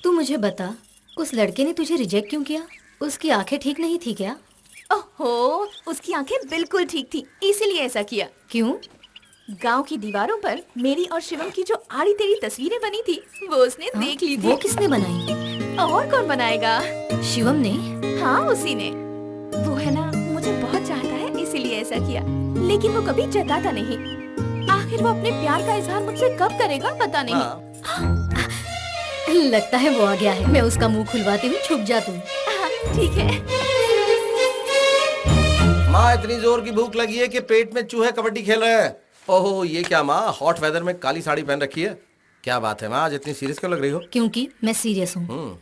तू मुझे बता, उस लड़के ने तुझे रिजेक्ट क्यों किया? उसकी आंखें ठीक नहीं थी क्या? ओहो, उसकी आंखें बिल्कुल ठीक थी, इसीलिए ऐसा किया। क्यों? गांव की दीवारों पर मेरी और शिवम की जो आड़ी तेरी तस्वीरें बनी थी, वो उसने देख ली थी। वो किसने बनाई? और कौन बनाएगा? शिवम ने? हाँ, उसी ने। वो है ना, मुझे बहुत चाहता है, इसीलिए ऐसा किया। लेकिन वो कभी जताता नहीं। आखिर वो अपने प्यार का इजहार मुझसे कब करेगा, पता नहीं। लगता है वो आ गया है। मैं उसका मुंह खुलवाती हूँ, छुप जा तू। ठीक है। माँ, इतनी जोर की भूख लगी है कि पेट में चूहे कबड्डी खेल रहे हैं। ओहो, ये क्या माँ, हॉट वेदर में काली साड़ी पहन रखी है? क्या बात है माँ, आज इतनी सीरियस क्यों लग रही हो? क्योंकि मैं सीरियस हूँ।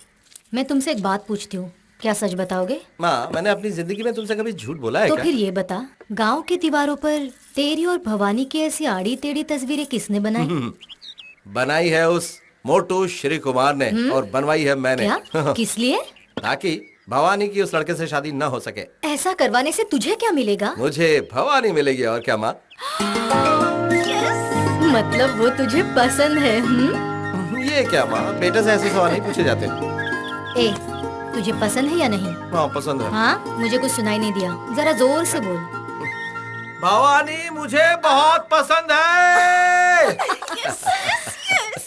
मैं तुमसे एक बात पूछती हूँ, क्या सच बताओगे? माँ, मैंने अपनी जिंदगी में तुमसे कभी झूठ बोला है तो क्या? फिर ये बता, गांव की दीवारों पर तेरी और भवानी की ऐसी आड़ी टेढ़ी तस्वीरें किसने बनाई? बनाई है उस मोटू श्री कुमार ने और बनवाई है मैंने। क्या? किस लिए? ताकि भवानी की उस लड़के से शादी न हो सके। ऐसा करवाने से तुझे क्या मिलेगा? मुझे भवानी मिलेगी और क्या माँ? मतलब वो तुझे पसंद है? ये क्या माँ, बेटे से ऐसे सवाल नहीं पूछे जाते। ए, तुझे पसंद है या नहीं? हाँ, पसंद है। हाँ, मुझे कुछ सुनाई नहीं दिया, जरा जोर से बोल। भवानी मुझे बहुत पसंद है।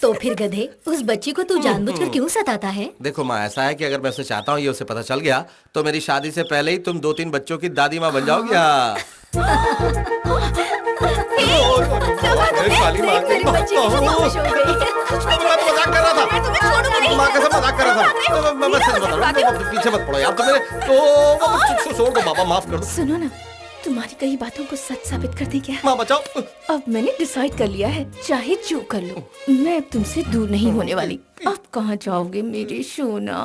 तो फिर गधे, उस बच्ची को तू जानबूझकर क्यों सताता है? देखो माँ, ऐसा है कि अगर मैं उसे चाहता हूँ ये उसे पता चल गया तो मेरी शादी से पहले ही तुम 2-3 बच्चों की दादी माँ बन जाओगी। मेरी बच्ची की खामोश हो गई। मजाक कर रहा था। माँ कसम मजाक कर रहा था। मैं सच बता रहा हूँ, पीछे मत पड़ो यार। तो मेरे छोड़ दो बाबा, माफ कर दो। सुनो ना, तुम्हारी कई बातों को सच साबित कर दी क्या? माँ बचाओ। अब मैंने डिसाइड कर लिया है, चाहे जो कर लो, मैं अब तुमसे दूर नहीं होने वाली। अब कहाँ जाओगे मेरी सोना?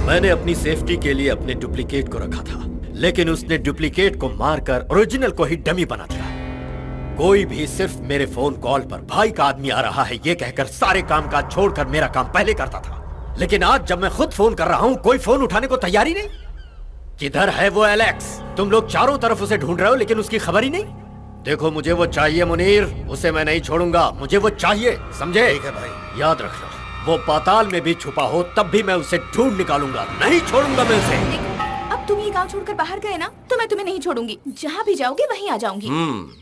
मैंने अपनी सेफ्टी के लिए अपने डुप्लीकेट को रखा था, लेकिन उसने डुप्लीकेट को मारकर ओरिजिनल को ही डमी बना दिया। कोई भी सिर्फ मेरे फोन कॉल पर भाई का आदमी आ रहा है ये कहकर सारे काम काज छोड़कर मेरा काम पहले करता था, लेकिन आज जब मैं खुद फोन कर रहा हूँ कोई फोन उठाने को तैयार ही नहीं। किधर है वो एलेक्स? तुम लोग चारों तरफ उसे ढूंढ रहे हो लेकिन उसकी खबर ही नहीं। देखो, मुझे वो चाहिए मुनीर, उसे मैं नहीं छोड़ूंगा, मुझे वो चाहिए, समझे? ठीक है भाई। याद रखना, वो पाताल में भी छुपा हो तब भी मैं उसे ढूंढ निकालूंगा, नहीं छोड़ूंगा मैं उसे। अब तुम ये गांव छोड़कर बाहर गए ना, तो मैं तुम्हें नहीं छोड़ूंगी। जहाँ भी जाओगे वहीं आ जाऊंगी।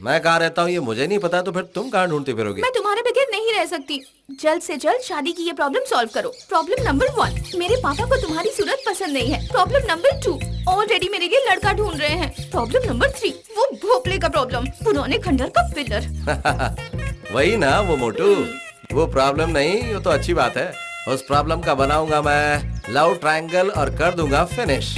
मैं कहाँ रहता हूँ ये मुझे नहीं पता, तो फिर तुम कहाँ ढूंढती फिरोगी? मैं तुम्हारे बगैर नहीं रह सकती। जल्द से जल्द शादी की ये प्रॉब्लम सॉल्व करो। प्रॉब्लम नंबर 1, मेरे पापा को तुम्हारी सूरत पसंद नहीं है। प्रॉब्लम नंबर 2, ऑलरेडी मेरे लिए लड़का ढूंढ रहे हैं। प्रॉब्लम नंबर 3, वो भोपले का प्रॉब्लम, पुराने खंडर का पिलर। वही ना वो मोटू, वो प्रॉब्लम नहीं, वो तो अच्छी बात है। उस प्रॉब्लम का बनाऊंगा मैं लव ट्रायंगल और कर दूंगा फिनिश।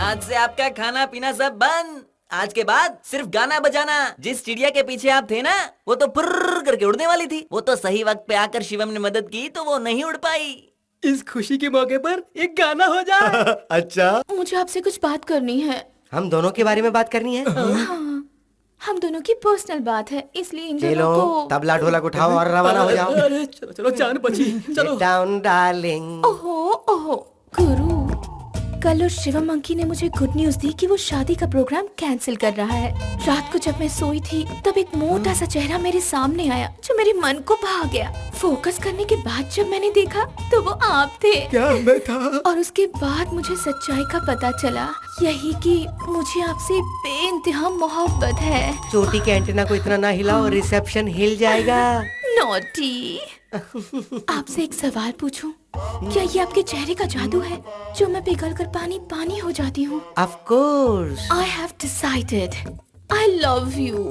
आज से आपका खाना पीना सब बंद। आज के बाद सिर्फ गाना बजाना। जिस चिड़िया के पीछे आप थे ना, वो तो फुर्र करके उड़ने वाली थी। वो तो सही वक्त पे आकर शिवम ने मदद की तो वो नहीं उड़ पाई। इस खुशी के मौके पर एक गाना हो जाए। अच्छा, मुझे आपसे कुछ बात करनी है। हम दोनों के बारे में बात करनी है? हाँ, हम दोनों की पर्सनल बात है, इसलिए इन चलो, दोनों को तबला ढोलक उठाओ और रवाना हो जाओ। अरे चलो चलो, जान बची, चलो। Sit down, darling. ओहो, गुरु, कल उस शिवम अंकी ने मुझे गुड न्यूज दी कि वो शादी का प्रोग्राम कैंसिल कर रहा है। रात को जब मैं सोई थी तब एक मोटा सा चेहरा मेरे सामने आया जो मेरे मन को भा गया। फोकस करने के बाद जब मैंने देखा तो वो आप थे। क्या मैं था? और उसके बाद मुझे सच्चाई का पता चला, यही कि मुझे आपसे बेइंतहा मोहब्बत है। चोटी के एंटीना को इतना ना हिलाओ, रिसेप्शन हिल जाएगा। नॉटी। आपसे एक सवाल पूछूं? क्या ये आपके चेहरे का जादू है जो मैं पिघल कर पानी पानी हो जाती हूँ? Of course. I have decided. I love you.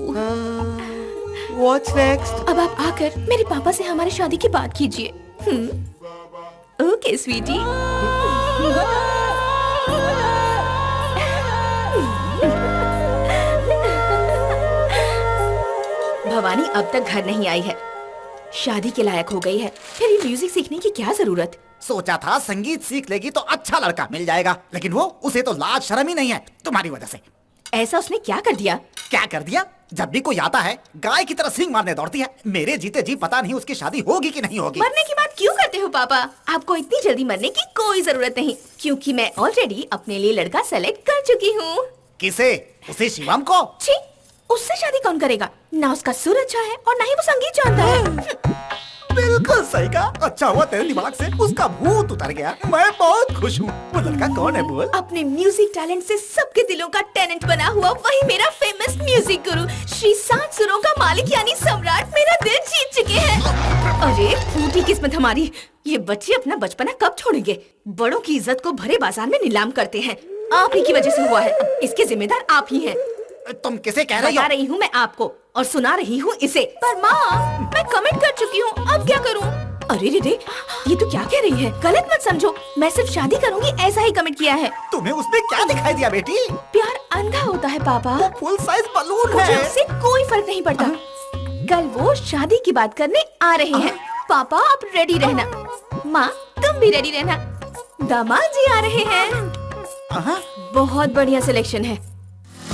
What's next? अब आप आकर मेरे पापा से हमारी शादी की बात कीजिए। ओके स्वीटी। भवानी अब तक घर नहीं आई है, शादी के लायक हो गई है, फिर ये म्यूजिक सीखने की क्या जरूरत? सोचा था संगीत सीख लेगी तो अच्छा लड़का मिल जाएगा, लेकिन वो उसे तो लाज शर्म ही नहीं है तुम्हारी वजह से। ऐसा उसने क्या कर दिया? क्या कर दिया? जब भी कोई आता है गाय की तरह सींग मारने दौड़ती है। मेरे जीते जी पता नहीं उसकी शादी होगी कि नहीं होगी। मरने की बात क्यों करते हो पापा? आपको इतनी जल्दी मरने की कोई जरूरत नहीं, क्योंकि मैं ऑलरेडी अपने लिए लड़का सेलेक्ट कर चुकी हूँ। किसे? उसे शिवम को? छी, उससे शादी कौन करेगा? ना उसका सुर अच्छा है और ना ही वो संगीत जानता है। बिल्कुल सही कहा। अच्छा हुआ तेरे दिमाग से उसका भूत उतर गया। मैं बहुत खुश हूँ। वो लड़का कौन है बोल? अपने म्यूजिक टैलेंट से सबके दिलों का टेनेंट बना हुआ वही मेरा फेमस म्यूजिक गुरु श्री 7 सुरों का मालिक यानी सम्राट मेरा दिल जीत चुके हैं। अरे फूटी किस्मत हमारी, ये बच्चे अपना बचपना कब छोड़ेंगे? बड़ों की इज्जत को भरे बाजार में नीलाम करते हैं। आप ही की वजह से हुआ है, इसके जिम्मेदार आप ही हैं। तुम किसे कह रही हो? बता रही हूँ मैं आपको और सुना रही हूँ इसे। पर माँ, मैं कमिट कर चुकी हूँ, अब क्या करूँ? अरे रे रे, ये तो क्या कह रही है? गलत मत समझो, मैं सिर्फ शादी करूंगी ऐसा ही कमिट किया है। तुम्हें उसमें क्या दिखाई दिया बेटी? प्यार अंधा होता है पापा। वो फुल साइज बलून मुझे है। उससे कोई फर्क नहीं पड़ता। कल वो शादी की बात करने आ रहे हैं। पापा आप रेडी रहना, माँ तुम भी रेडी रहना, दामाद जी आ रहे हैं। बहुत बढ़िया सिलेक्शन है।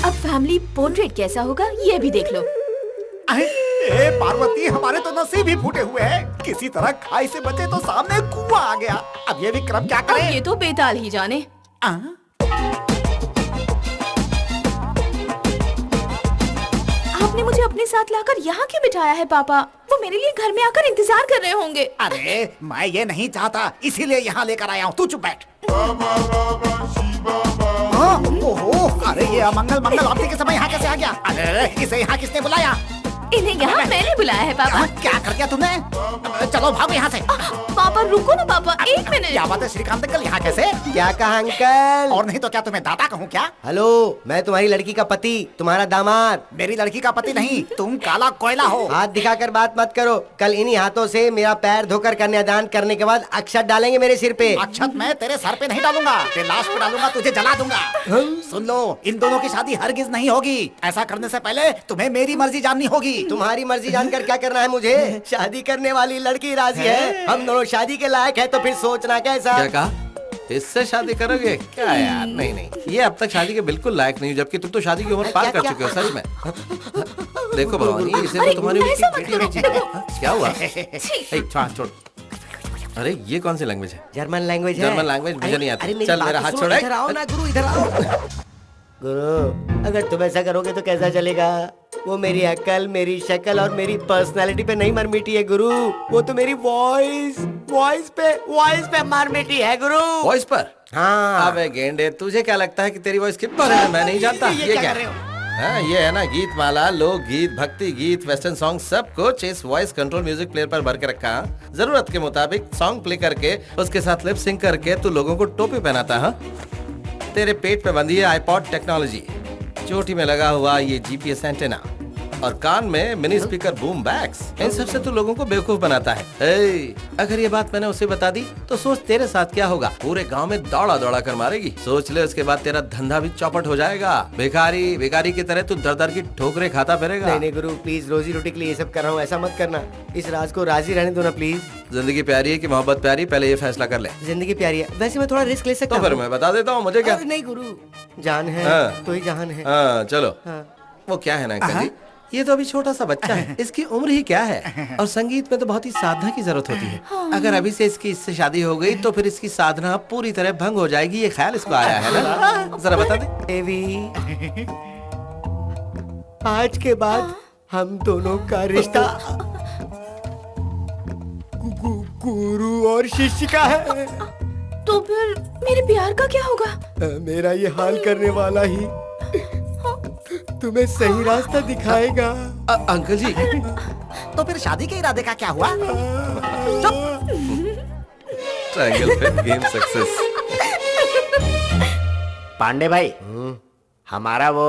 अब फैमिली पोर्ट्रेट कैसा होगा ये भी देख लो। ए पार्वती, हमारे तो नसीब ही फूटे हुए हैं। किसी तरह खाई से बचे तो सामने कुआं आ गया। अब ये विक्रम क्या करे? अब ये तो बेताल ही जाने। आपने मुझे अपने साथ लाकर यहाँ क्यों बिठाया है पापा? वो मेरे लिए घर में आकर इंतजार कर रहे होंगे। अरे मैं ये नहीं चाहता, इसीलिए यहाँ लेकर आया हूँ। तू चुप बैठ। ओहो, अरे ये अमंगल मंगल आरती के समय यहाँ कैसे आ गया? अरे इसे यहाँ किसने बुलाया? इन्हें यहाँ मैंने बुलाया है पापा। क्या कर दिया तुमने? चलो भागो यहाँ से। पापा रुको ना पापा, एक मिनट। क्या बात है श्रीकांत अंकल, यहाँ कैसे? क्या कहा अंकल? और नहीं तो क्या तुम्हें दादा कहूँ क्या? हेलो, मैं तुम्हारी लड़की का पति, तुम्हारा दामाद। मेरी लड़की का पति नहीं, तुम काला कोयला हो। हाथ दिखाकर बात मत करो। कल इन्हीं हाथों से मेरा पैर धोकर कन्यादान करने के बाद अक्षत डालेंगे मेरे सिर पे। अक्षत मैं तेरे सर पे नहीं डालूंगा, लाश पे डालूंगा, तुझे जला दूंगा। सुन लो, इन दोनों की शादी हरगिज नहीं होगी। ऐसा करने से पहले तुम्हें मेरी मर्जी जाननी होगी। तुम्हारी मर्जी जानकर क्या करना है मुझे? शादी करने वाली लड़की राजी है, हम दोनों शादी के लायक है, तो फिर सोचना कैसा? क्या कहा? इससे शादी करोगे क्या यार? नहीं नहीं, ये अब तक शादी के बिल्कुल लायक नहीं, जबकि तुम तो शादी की उम्र पार कर चुके हो। सच में देखो भवानी, इसे तो तुम्हारी बेटी। क्या हुआ? छोड़। अरे ये कौन सी लैंग्वेज है? जर्मन लैंग्वेज है। जर्मन लैंग्वेज मुझे नहीं आती। चल मेरा हाथ छोड़। इधर आओ ना गुरु, इधर आओ। गुरु, अगर तुम ऐसा करोगे तो कैसा चलेगा? वो मेरी अकल, मेरी शक्ल और मेरी पर्सनालिटी पे नहीं मर मिटी है गुरु, वो तो मेरी वॉइस पे मर मिटी है गुरु। वॉइस पर? हाँ। अबे गेंडे, तुझे क्या लगता है कि तेरी वॉइस किस बारे में मैं नहीं जानता? ये क्या कर रहे हो? हाँ, ये है ना गीत माला, लोक गीत, भक्ति गीत, वेस्टर्न सॉन्ग, सब कुछ इस वॉइस कंट्रोल म्यूजिक प्लेयर पर भर के रखा। जरूरत के मुताबिक सॉन्ग प्ले करके उसके साथ लिप सिंक करके तू लोगों को टोपी पहनाता। हाँ, तेरे पेट पे बंधी है आईपॉड टेक्नोलॉजी, चोटी में लगा हुआ ये जीपीएस एंटेना और कान में मिनी स्पीकर बूम बैग्स। इन सबसे तू लोगों को बेवकूफ बनाता है। अगर ये बात मैंने उसे बता दी तो सोच तेरे साथ क्या होगा। पूरे गांव में दौड़ा दौड़ा कर मारेगी। सोच ले, उसके बाद तेरा धंधा भी चौपट हो जाएगा। भिखारी की तरह तू दर दर की ठोकरें खाता फिरेगा। नहीं गुरु, प्लीज, रोजी रोटी के लिए ये सब कर रहा हूँ, ऐसा मत करना। इस राज को राजी रहने दो ना प्लीज। जिंदगी प्यारी है कि मोहब्बत प्यारी, पहले ये फैसला कर ले। जिंदगी प्यारी है, वैसे मैं थोड़ा रिस्क ले सकता हूँ। तो फिर मैं बता देता हूँ, मुझे क्या। नहीं गुरु, जान है तो ही जहान है। हाँ चलो। वो क्या है ना अंकल जी, ये तो अभी छोटा सा बच्चा है, इसकी उम्र ही क्या है। और संगीत में तो बहुत ही साधना की जरूरत होती है। अगर अभी से इससे शादी हो गई तो फिर इसकी साधना पूरी तरह भंग हो जाएगी। ये ख्याल इसको आया है ना? जरा बता दे। देवी, आज के बाद हम दोनों का रिश्ता गुरु और शिष्य का है। तो फिर मेरे प्यार का क्या होगा? मेरा ये हाल करने वाला ही तुम्हें सही रास्ता दिखाएगा। अंकल जी, तो फिर शादी के इरादे का क्या हुआ? ट्रायंगल पे गेम सक्सेस। पांडे भाई, हमारा वो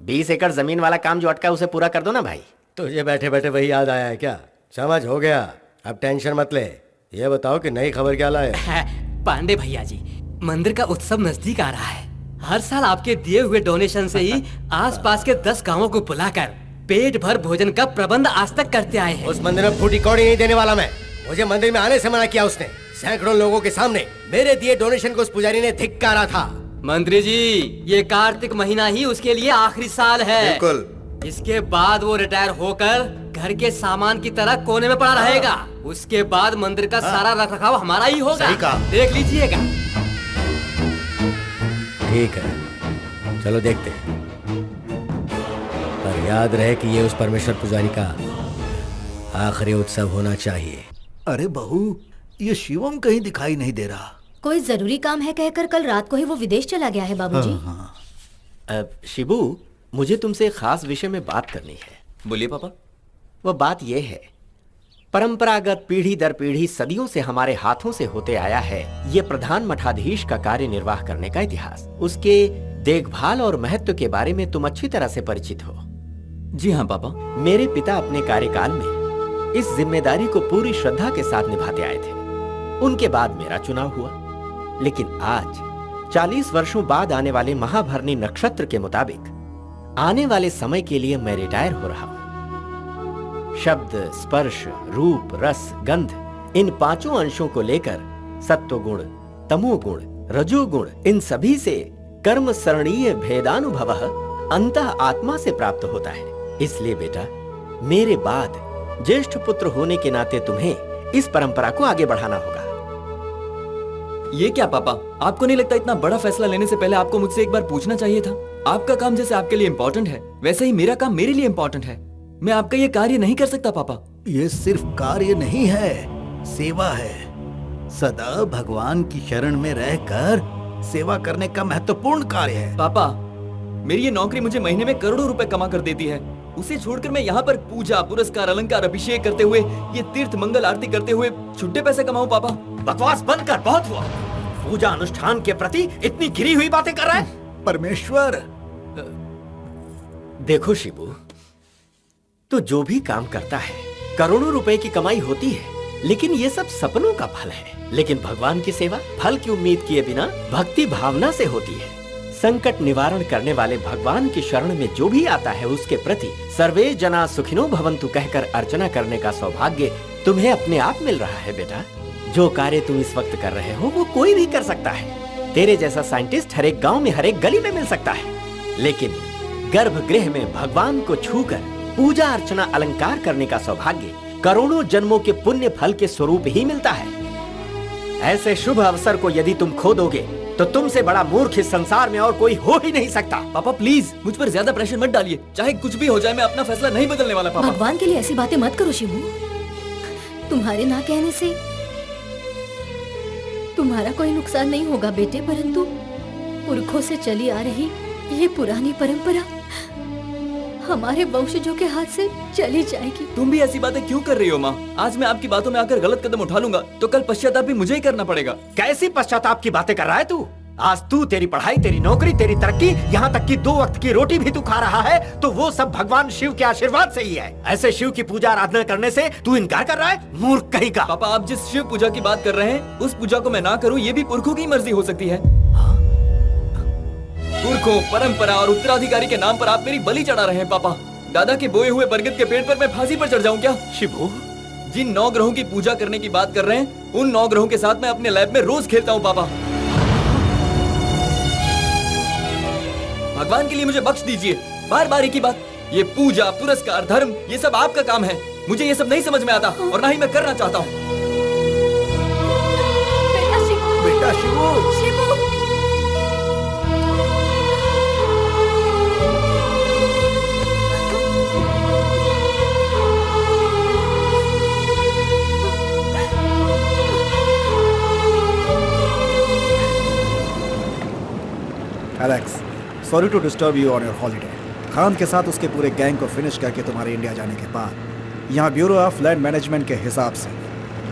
20 एकड़ जमीन वाला काम जो अटका है उसे पूरा कर दो ना भाई। तुझे बैठे बैठे वही याद आया है क्या? समझ हो गया, अब टेंशन मत ले। ये बताओ कि नई खबर क्या लाए? पांडे भैया जी, मंदिर का उत्सव नजदीक आ रहा है। हर साल आपके दिए हुए डोनेशन से ही आसपास के 10 गांवों को बुलाकर पेट भर भोजन का प्रबंध आज तक करते आए हैं। उस मंदिर में फूटी कौड़ी नहीं देने वाला मैं। मुझे मंदिर में आने से मना किया उसने। सैकड़ों लोगों के सामने मेरे दिए डोनेशन को उस पुजारी ने धिक्कारा था। मंत्री जी, ये कार्तिक महीना ही उसके लिए आखिरी साल है। बिल्कुल। इसके बाद वो रिटायर होकर घर के सामान की तरह कोने में पड़ा रहेगा। उसके बाद मंदिर का सारा रखरखाव हमारा ही होगा। देख लीजिएगा। ठीक है, चलो देखते हैं, पर याद रहे कि ये उस परमेश्वर पुजारी का आखिरी उत्सव होना चाहिए। अरे बहू, ये शिवम कहीं दिखाई नहीं दे रहा। कोई जरूरी काम है कहकर कल रात को ही वो विदेश चला गया है बाबूजी। शिबू, मुझे तुमसे एक खास विषय में बात करनी है। बोलिए पापा। वो बात ये है, परंपरागत पीढ़ी दर पीढ़ी सदियों से हमारे हाथों से होते आया है ये प्रधान मठाधीश का कार्य निर्वाह करने का इतिहास। उसके देखभाल और महत्व के बारे में तुम अच्छी तरह से परिचित हो। जी हाँ पापा। मेरे पिता अपने कार्यकाल में इस जिम्मेदारी को पूरी श्रद्धा के साथ निभाते आए थे। उनके बाद मेरा चुनाव हुआ, लेकिन आज 40 वर्षों बाद आने वाले महाभरणी नक्षत्र के मुताबिक आने वाले समय के लिए मैं रिटायर हो रहा हूं। शब्द, स्पर्श, रूप, रस, गंध, इन 5 अंशों को लेकर सत्वगुण, तमोगुण, रजोगुण, इन सभी से कर्म सरणीय भेदानुभव अंतः आत्मा से प्राप्त होता है। इसलिए बेटा, मेरे बाद ज्येष्ठ पुत्र होने के नाते तुम्हें इस परंपरा को आगे बढ़ाना होगा। ये क्या पापा, आपको नहीं लगता इतना बड़ा फैसला लेने से पहले आपको मुझसे एक बार पूछना चाहिए था? आपका काम जैसे आपके लिए इम्पोर्टेंट है, वैसे ही मेरा काम मेरे लिए इम्पोर्टेंट है। मैं आपका ये कार्य नहीं कर सकता पापा। ये सिर्फ कार्य नहीं है, सेवा है। सदा भगवान की शरण में रहकर सेवा करने का महत्वपूर्ण कार्य है। पापा, मेरी ये नौकरी मुझे महीने में करोड़ों रुपए कमा कर देती है। उसे छोड़कर मैं यहाँ पर पूजा, पुरस्कार, अलंकार, अभिषेक करते हुए, ये तीर्थ मंगल आरती करते हुए छुट्टे पैसे कमाऊं पापा? बकवास बंद कर, बहुत हुआ। पूजा अनुष्ठान के प्रति इतनी गिरी हुई बातें कर रहा है। परमेश्वर, देखो शिबू, तो जो भी काम करता है करोड़ों रुपए की कमाई होती है, लेकिन ये सब सपनों का फल है। लेकिन भगवान की सेवा फल की उम्मीद किए बिना भक्ति भावना से होती है। संकट निवारण करने वाले भगवान की शरण में जो भी आता है उसके प्रति सर्वे जना सुखिनो भवन्तु कहकर अर्चना करने का सौभाग्य तुम्हें अपने आप मिल रहा है बेटा। जो कार्य तुम इस वक्त कर रहे हो वो कोई भी कर सकता है। तेरे जैसा साइंटिस्ट हर एक गांव में, हर एक गली में मिल सकता है, लेकिन गर्भगृह में भगवान को छूकर पूजा अर्चना अलंकार करने का सौभाग्य करोड़ों जन्मों के पुण्य फल के स्वरूप ही मिलता है। ऐसे शुभ अवसर को यदि तुम खो दोगे तो तुमसे बड़ा मूर्ख इस संसार में और कोई हो ही नहीं सकता। पापा प्लीज मुझ पर ज्यादा प्रेशर मत डालिए, चाहे कुछ भी हो जाए मैं अपना फैसला नहीं बदलने वाला। पापा, भगवान के लिए ऐसी बातें मत करो शिबू। तुम्हारे ना कहने से तुम्हारा कोई नुकसान नहीं होगा बेटे, परंतु पुरखों से चली आ रही ये पुरानी परंपरा हमारे वंशजों के हाथ से चली जाएगी। तुम भी ऐसी बातें क्यों कर रही हो माँ? आज मैं आपकी बातों में आकर गलत कदम उठा लूंगा तो कल पश्चाताप भी मुझे ही करना पड़ेगा। कैसी पश्चाताप की बातें कर रहा है तू? आज तू, तेरी पढ़ाई, तेरी नौकरी, तेरी तरक्की, यहाँ तक कि 2 वक्त की रोटी भी तू खा रहा है तो वो सब भगवान शिव के आशीर्वाद से ही है। ऐसे शिव की पूजा आराधना करने से तू इनकार कर रहा है? मूर्ख कहीं का। पापा, आप जिस शिव पूजा की बात कर रहे हैं उस पूजा को मैं ना करूँ ये भी पुरखों की मर्जी हो सकती है। पुरखों, परंपरा और उत्तराधिकारी के नाम पर आप मेरी बलि चढ़ा रहे हैं। पापा, दादा के बोए हुए बरगद के पेड़ पर मैं फांसी पर चढ़ जाऊं क्या? शिबू, जिन 9 ग्रहों की पूजा करने की बात कर रहे हैं उन 9 ग्रहों के साथ मैं अपने लैब में रोज खेलता हूं। पापा, भगवान के लिए मुझे बख्श दीजिए। बार बार एक ही बात, ये पूजा, पुरस्कार, धर्म, ये सब आपका काम है। मुझे ये सब नहीं समझ में आता और ना ही मैं करना चाहता हूँ। बेटा Shibu, Shibu, Alex, sorry to disturb you on your holiday. Khan के साथ उसके पूरे गैंग को फिनिश करके तुम्हारे इंडिया जाने के बाद यहाँ ब्यूरो ऑफ लैंड मैनेजमेंट के हिसाब से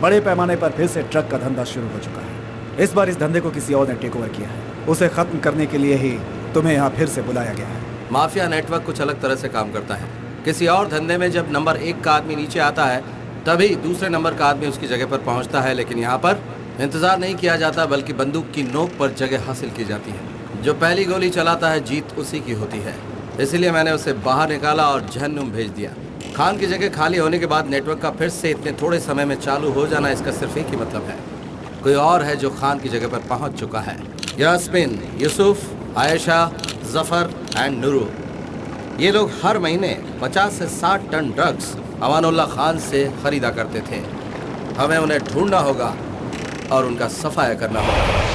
बड़े पैमाने पर फिर से ट्रक का धंधा शुरू हो चुका है। इस बार इस धंधे को किसी और ने टेक ओवर किया है। उसे खत्म करने के लिए ही तुम्हें यहाँ फिर से बुलाया गया है। माफिया नेटवर्क कुछ अलग तरह से काम करता है। किसी और धंधे में जब नंबर 1 का आदमी नीचे आता है तभी दूसरे नंबर का आदमी उसकी जगह पर पहुंचता है, लेकिन यहाँ पर इंतजार नहीं किया जाता बल्कि बंदूक की नोक पर जगह हासिल की जाती है। जो पहली गोली चलाता है जीत उसी की होती है। इसलिए मैंने उसे बाहर निकाला और जहन्नुम भेज दिया। खान की जगह खाली होने के बाद नेटवर्क का फिर से इतने थोड़े समय में चालू हो जाना, इसका सिर्फ एक ही मतलब है, कोई और है जो खान की जगह पर पहुंच चुका है। यास्मिन, यूसुफ, आयशा, जफर एंड नूरू, ये लोग हर महीने 50 से 60 टन ड्रग्स अमानुल्लाह खान से खरीदा करते थे। हमें उन्हें ढूंढना होगा और उनका सफाया करना होगा।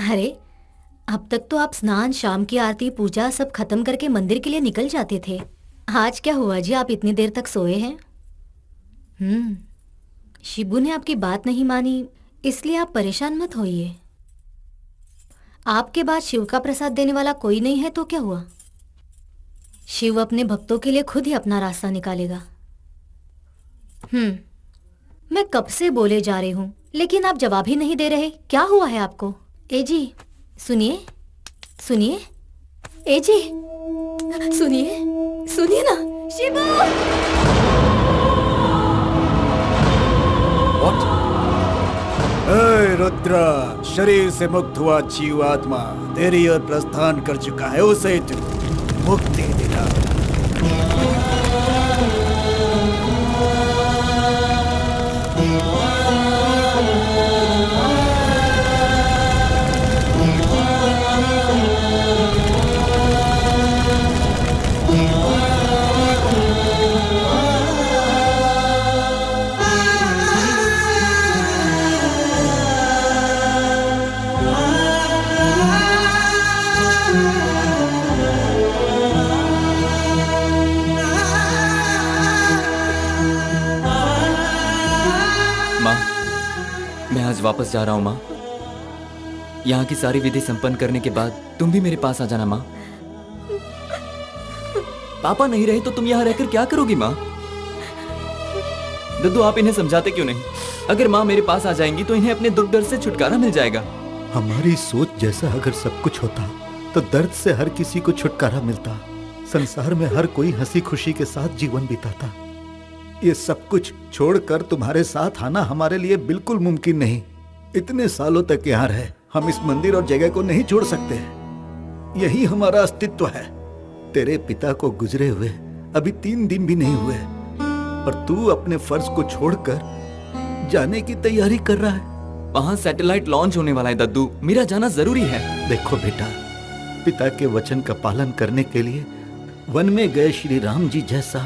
अरे अब तक तो आप स्नान, शाम की आरती, पूजा सब खत्म करके मंदिर के लिए निकल जाते थे। आज क्या हुआ जी, आप इतनी देर तक सोए हैं? शिबू ने आपकी बात नहीं मानी, इसलिए आप परेशान मत होइए। आपके बाद शिव का प्रसाद देने वाला कोई नहीं है तो क्या हुआ? शिव अपने भक्तों के लिए खुद ही अपना रास्ता निकालेगा। मैं कब से बोले जा रही हूँ, लेकिन आप जवाब ही नहीं दे रहे। क्या हुआ है आपको? ए जी सुनिए, सुनिए, ए जी सुनिए, सुनिए ना। शिबू! रुद्रा, शरीर से मुक्त हुआ जीवात्मा तेरी ओर प्रस्थान कर चुका है, उसे तू मुक्ति दिला। आज वापस जा रहा हूँ माँ। यहाँ की सारी विधि संपन्न करने के बाद तुम भी मेरे पास आ जाना माँ। पापा नहीं रहे तो तुम यहाँ रहकर क्या करोगी माँ? दद्दू आप इन्हें समझाते क्यों नहीं? अगर माँ मेरे पास आ जाएंगी तो इन्हें अपने दुख दर्द से छुटकारा मिल जाएगा। हमारी सोच जैसा अगर सब कुछ होता तो दर्द से हर किसी को छुटकारा मिलता, संसार में हर कोई हंसी खुशी के साथ जीवन बिताता। ये सब कुछ छोड़कर तुम्हारे साथ आना हमारे लिए बिल्कुल मुमकिन नहीं। इतने सालों तक यहाँ रहे, हम इस मंदिर और जगह को नहीं छोड़ सकते। यही हमारा अस्तित्व है। तेरे पिता को गुजरे हुए अभी 3 दिन भी नहीं हुए और तू अपने फर्ज को छोड़कर जाने की तैयारी कर रहा है। वहाँ सैटेलाइट लॉन्च होने वाला है दद्दू, मेरा जाना जरूरी है। देखो बेटा, पिता के वचन का पालन करने के लिए वन में गए श्री राम जी जैसा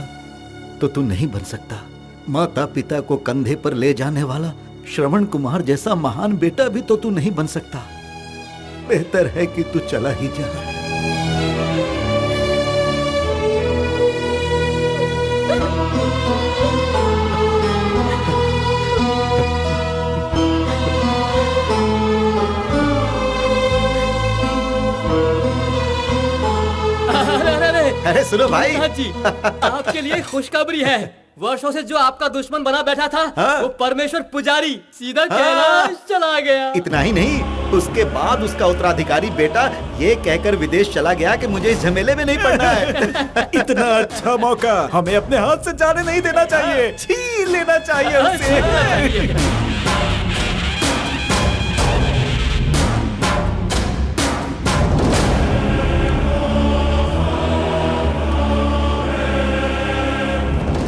तो तू नहीं बन सकता। माता पिता को कंधे पर ले जाने वाला श्रवण कुमार जैसा महान बेटा भी तो तू नहीं बन सकता। बेहतर है कि तू चला ही जा। अरे सुनो भाई जी, आपके लिए खुशखबरी है। वर्षों से जो आपका दुश्मन बना बैठा था, वो परमेश्वर पुजारी सीधा कैलाश चला गया। इतना ही नहीं, उसके बाद उसका उत्तराधिकारी बेटा ये कहकर विदेश चला गया कि मुझे इस झमेले में नहीं पड़ना है। इतना अच्छा मौका हमें अपने हाथ से जाने नहीं देना चाहिए, छीन लेना चाहिए उसे।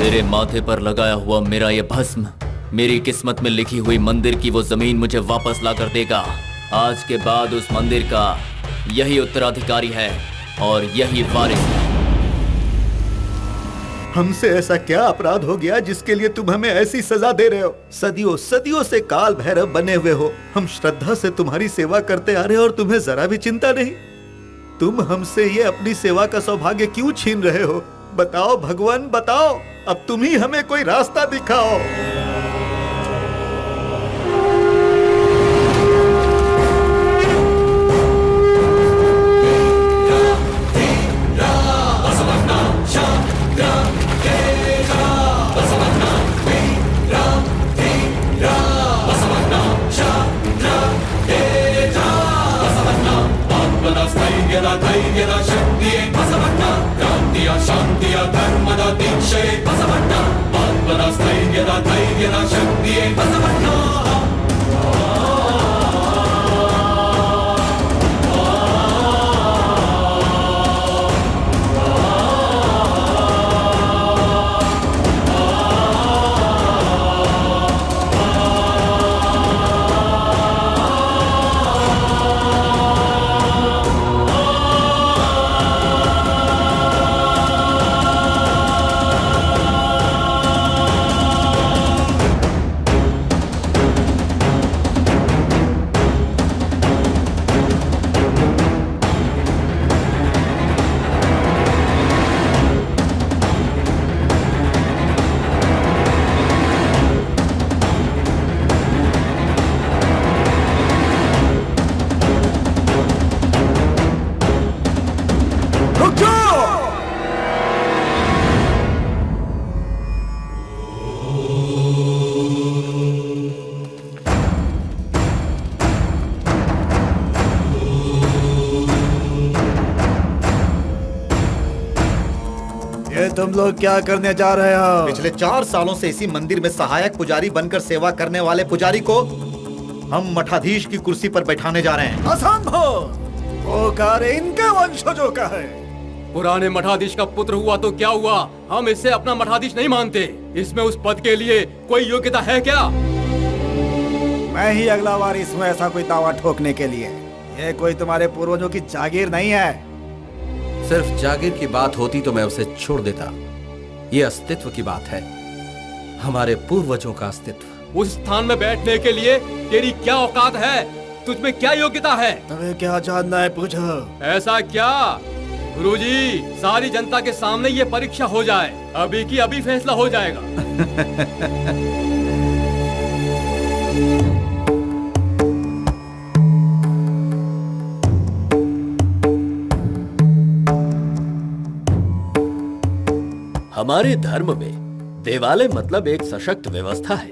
तेरे माथे पर लगाया हुआ मेरा ये भस्म मेरी किस्मत में लिखी हुई मंदिर की वो जमीन मुझे वापस ला कर देगा। आज के बाद उस मंदिर का यही उत्तराधिकारी है और यही वारिस है। हमसे ऐसा क्या अपराध हो गया जिसके लिए तुम हमें ऐसी सजा दे रहे हो? सदियों सदियों से काल भैरव बने हुए हो। हम श्रद्धा से तुम्हारी सेवा करते आ रहे हो और तुम्हें जरा भी चिंता नहीं। तुम हमसे ये अपनी सेवा का सौभाग्य क्यों छीन रहे हो? बताओ भगवान, बताओ। अब तुम ही हमें कोई रास्ता दिखाओ। ಶಾಂತಿಯ ಧರ್ಮದ ದೀಕ್ಷೆ ಬಸವಣ್ಣ, ಆತ್ಮನ ಸ್ಥೈರ್ಯದ ಧೈರ್ಯದ ಶಕ್ತಿಯೇ ಬಸವಣ್ಣ. तुम लोग क्या करने जा रहे हो? पिछले 4 सालों से इसी मंदिर में सहायक पुजारी बनकर सेवा करने वाले पुजारी को हम मठाधीश की कुर्सी पर बैठाने जा रहे हैं। असंभव! वो कार्य इनके वंशजों का है। पुराने मठाधीश का पुत्र हुआ तो क्या हुआ, हम इससे अपना मठाधीश नहीं मानते। इसमें उस पद के लिए कोई योग्यता है क्या? मैं ही अगला वारिस हूँ ऐसा कोई दावा ठोकने के लिए। ये कोई तुम्हारे पूर्वजों की जागीर नहीं है। सिर्फ जागीर की बात होती तो मैं उसे छोड़ देता। ये अस्तित्व की बात है, हमारे पूर्वजों का अस्तित्व। उस स्थान में बैठने के लिए तेरी क्या औकात है? तुझ में क्या योग्यता है? तुम्हें क्या जानना है पूछो। ऐसा क्या गुरुजी, सारी जनता के सामने ये परीक्षा हो जाए, अभी की अभी फैसला हो जाएगा। हमारे धर्म में देवालय मतलब एक सशक्त व्यवस्था है।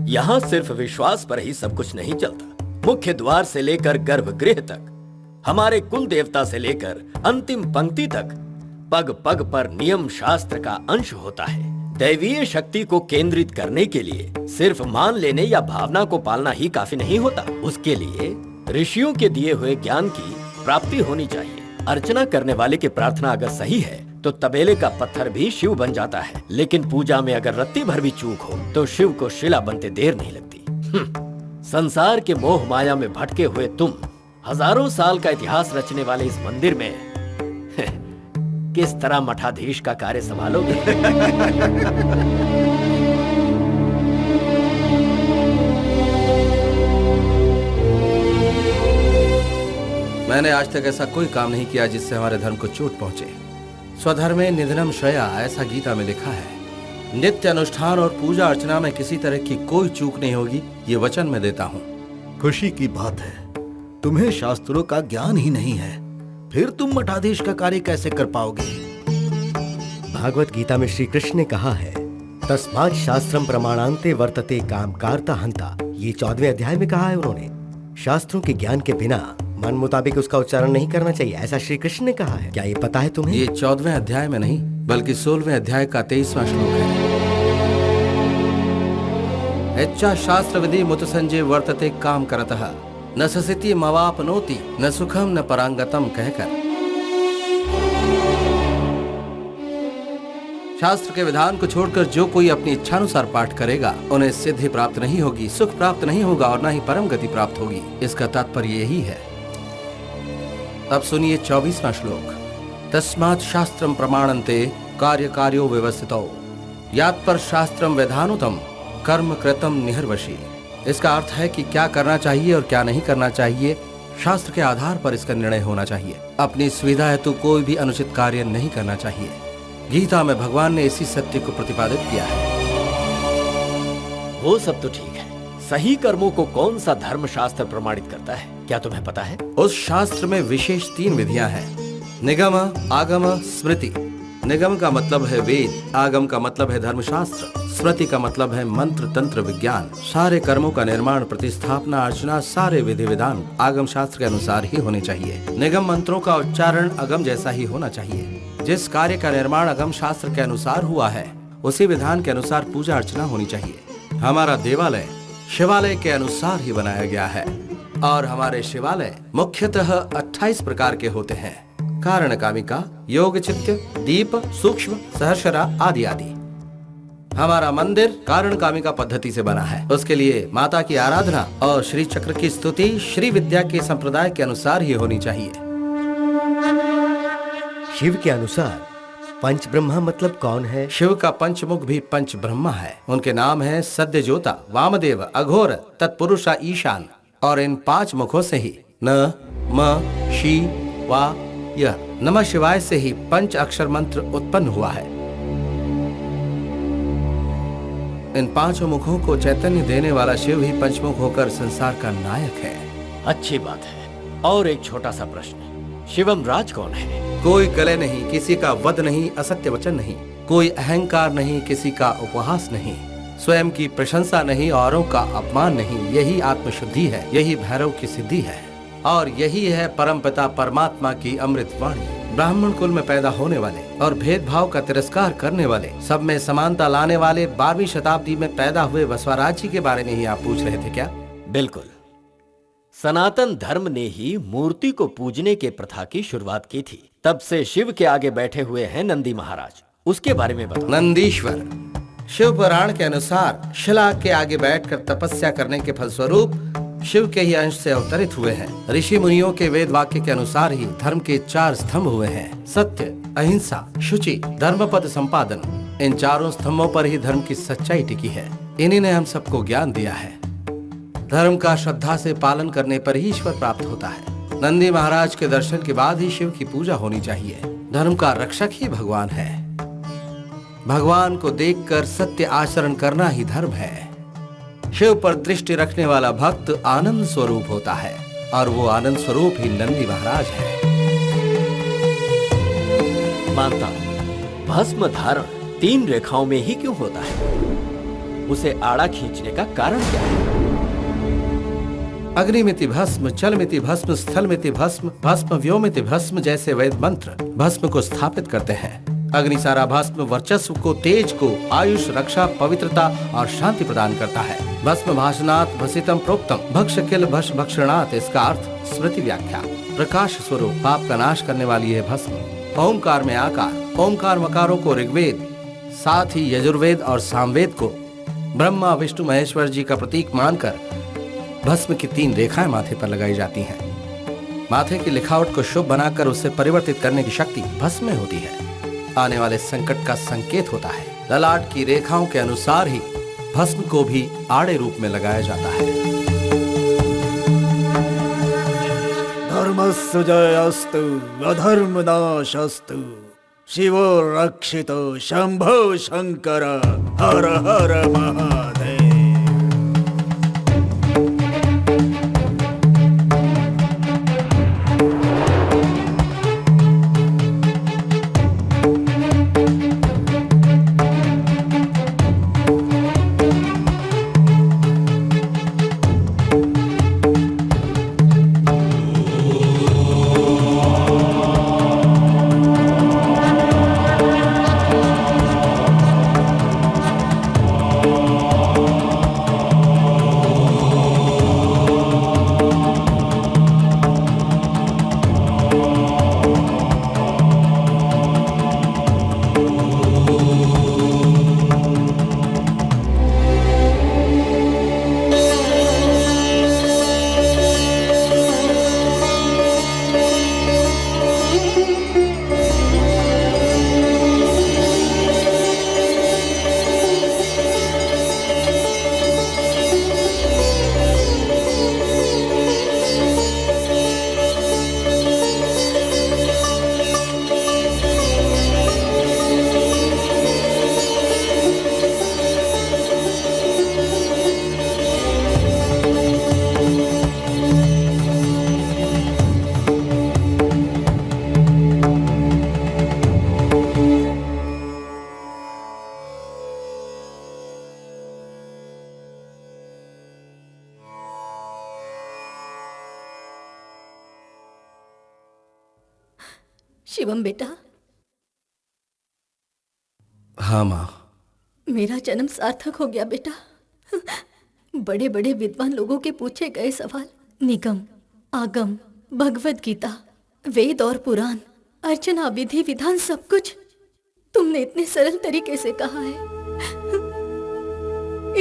यहाँ सिर्फ विश्वास पर ही सब कुछ नहीं चलता। मुख्य द्वार से लेकर गर्भगृह तक, हमारे कुल देवता से लेकर अंतिम पंक्ति तक, पग पग पर नियम शास्त्र का अंश होता है। दैवीय शक्ति को केंद्रित करने के लिए सिर्फ मान लेने या भावना को पालना ही काफी नहीं होता। उसके लिए ऋषियों के दिए हुए ज्ञान की प्राप्ति होनी चाहिए। अर्चना करने वाले की प्रार्थना अगर सही है तो तबेले का पत्थर भी शिव बन जाता है, लेकिन पूजा में अगर रत्ती भर भी चूक हो तो शिव को शिला बनते देर नहीं लगती। संसार के मोह माया में भटके हुए तुम हजारों साल का इतिहास रचने वाले इस मंदिर में किस तरह मठाधीश का कार्य संभालोगे? मैंने आज तक ऐसा कोई काम नहीं किया जिससे हमारे धर्म को चोट पहुंचे। स्वधर्मे निधनम श्रेया, ऐसा गीता में लिखा है। नित्य अनुष्ठान और पूजा अर्चना में किसी तरह की कोई चूक नहीं होगी, ये वचन मैं देता हूँ। खुशी की बात है, तुम्हें शास्त्रों का ज्ञान ही नहीं है, फिर तुम मठाधीश का कार्य कैसे कर पाओगे? भागवत गीता में श्री कृष्ण ने कहा है, तस्मात् शास्त्रम प्रमाणान्ते वर्तते कामकार्ता हंता। ये 14वें अध्याय में कहा है उन्होंने। शास्त्रों के ज्ञान के बिना मन मुताबिक उसका उच्चारण नहीं करना चाहिए, ऐसा श्री कृष्ण ने कहा है। क्या ये पता है तुम्हें? ये 14वें अध्याय में नहीं बल्कि 16वें अध्याय का 23वां श्लोक है। इच्छा शास्त्र विधि मुत संजय वर्तते काम करतः न ससिति मवापनोति न सुखम न परांगतम कहकर। शास्त्र के विधान को छोड़कर जो कोई अपनी इच्छानुसार पाठ करेगा उन्हें सिद्धि प्राप्त नहीं होगी, सुख प्राप्त नहीं होगा और न ही परम गति प्राप्त होगी। इसका तात्पर्य यही है। अब सुनिए 24वां श्लोक। तस्मात् शास्त्रम प्रमाणन्ते कार्य कार्यो व्यवस्थितो यात पर शास्त्रम वेदानुतम कर्म कृतम निहर्वशी। इसका अर्थ है कि क्या करना चाहिए और क्या नहीं करना चाहिए, शास्त्र के आधार पर इसका निर्णय होना चाहिए। अपनी सुविधा हेतु कोई भी अनुचित कार्य नहीं करना चाहिए। गीता में भगवान ने इसी सत्य को प्रतिपादित किया है। वो सब तो ठीक है, सही कर्मों को कौन सा धर्म शास्त्र प्रमाणित करता है, क्या तुम्हें पता है? उस शास्त्र में विशेष 3 विधियां हैं, निगम, आगम, स्मृति। निगम का मतलब है वेद, आगम का मतलब है धर्मशास्त्र, स्मृति का मतलब है मंत्र तंत्र विज्ञान। सारे कर्मों का निर्माण, प्रतिस्थापना, अर्चना, सारे विधि विधान आगम शास्त्र के अनुसार ही होने चाहिए। निगम मंत्रों का उच्चारण अगम जैसा ही होना चाहिए। जिस कार्य का निर्माण अगम शास्त्र के अनुसार हुआ है उसी विधान के अनुसार पूजा अर्चना होनी चाहिए। हमारा देवालय शिवालय के अनुसार ही बनाया गया है और हमारे शिवालय मुख्यतः 28 प्रकार के होते हैं। कारण कामिका, योग चित्त, दीप, सूक्ष्म, सहस्रा आदि आदि। हमारा मंदिर कारण कामिका पद्धति से बना है। उसके लिए माता की आराधना और श्री चक्र की स्तुति श्री विद्या के संप्रदाय के अनुसार ही होनी चाहिए। शिव के अनुसार पंच ब्रह्मा मतलब कौन है? शिव का पंचमुख भी पंच ब्रह्मा है। उनके नाम है सद्यजोता, वामदेव, अघोर, तत्पुरुषा, ईशान। और इन 5 मुखों से ही न, म, शी, वा, यह नमः शिवाय से ही 5 अक्षर मंत्र उत्पन्न हुआ है। इन 5 मुखों को चैतन्य देने वाला शिव ही पंचमुख होकर संसार का नायक है। अच्छी बात है। और एक छोटा सा प्रश्न, शिवम राज कौन है? कोई कलह नहीं, किसी का वध नहीं, असत्य वचन नहीं, कोई अहंकार नहीं, किसी का उपहास नहीं, स्वयं की प्रशंसा नहीं, औरों का अपमान नहीं। यही आत्मशुद्धि है, यही भैरव की सिद्धि है और यही है परमपिता परमात्मा की अमृत वाणी। ब्राह्मण कुल में पैदा होने वाले और भेदभाव का तिरस्कार करने वाले, सब में समानता लाने वाले 12वीं शताब्दी में पैदा हुए बसवराज जी के बारे में ही आप पूछ रहे थे क्या? बिल्कुल। सनातन धर्म ने ही मूर्ति को पूजने के प्रथा की शुरुआत की थी। तब से शिव के आगे बैठे हुए हैं नंदी महाराज, उसके बारे में बताओ। नंदीश्वर शिव पुराण के अनुसार शिला के आगे बैठकर तपस्या करने के फलस्वरूप शिव के ही अंश से अवतरित हुए हैं। ऋषि मुनियों के वेद वाक्य के अनुसार ही धर्म के 4 स्तंभ हुए हैं: सत्य, अहिंसा, शुचि, धर्मपद संपादन। इन 4 स्तंभों पर ही धर्म की सच्चाई टिकी है। इन्हीं ने हम सबको ज्ञान दिया है। धर्म का श्रद्धा से पालन करने पर ही ईश्वर प्राप्त होता है। नंदी महाराज के दर्शन के बाद ही शिव की पूजा होनी चाहिए। धर्म का रक्षक ही भगवान है। भगवान को देखकर सत्य आचरण करना ही धर्म है। शिव पर दृष्टि रखने वाला भक्त आनंद स्वरूप होता है और वो आनंद स्वरूप ही नंदी महाराज है। मानता भस्म धारण 3 रेखाओं में ही क्यों होता है? उसे आड़ा खींचने का कारण क्या है? अग्निमिति भस्म, जलमिति भस्म, स्थलमिति भस्म, भस्म व्योमिति भस्म जैसे वेद मंत्र भस्म को स्थापित करते हैं। अग्निसारा भस्म वर्चस्व को, तेज को, आयुष, रक्षा, पवित्रता और शांति प्रदान करता है। भस्म भाषणात् भसितम प्रोक्तम भक्ष किल भक्ष भक्षणात्, इसका अर्थ स्मृति व्याख्या। प्रकाश स्वरूप पाप का नाश करने वाली है भस्म। ओमकार में आकार, ओमकार मकारों को ऋग्वेद, साथ ही यजुर्वेद और सामवेद को ब्रह्मा विष्णु महेश्वर जी का प्रतीक मानकर भस्म की 3 रेखाएं माथे पर लगाई जाती हैं। माथे की लिखावट को शुभ बनाकर उसे परिवर्तित करने की शक्ति भस्म में होती है। आने वाले संकट का संकेत होता है। ललाट की रेखाओं के अनुसार ही भस्म को भी आड़े रूप में लगाया जाता है। धर्मस्य जयस्तु अधर्मनाशस्तु शिवो रक्षितो शंभो शंकर हर हर महादेव। शिवम बेटा। हाँ माँ। मेरा जन्म सार्थक हो गया बेटा। बड़े बड़े विद्वान लोगों के पूछे गए सवाल, निगम, आगम, भगवत गीता, वेद और पुराण, अर्चना, विधि विधान, सब कुछ तुमने इतने सरल तरीके से कहा है।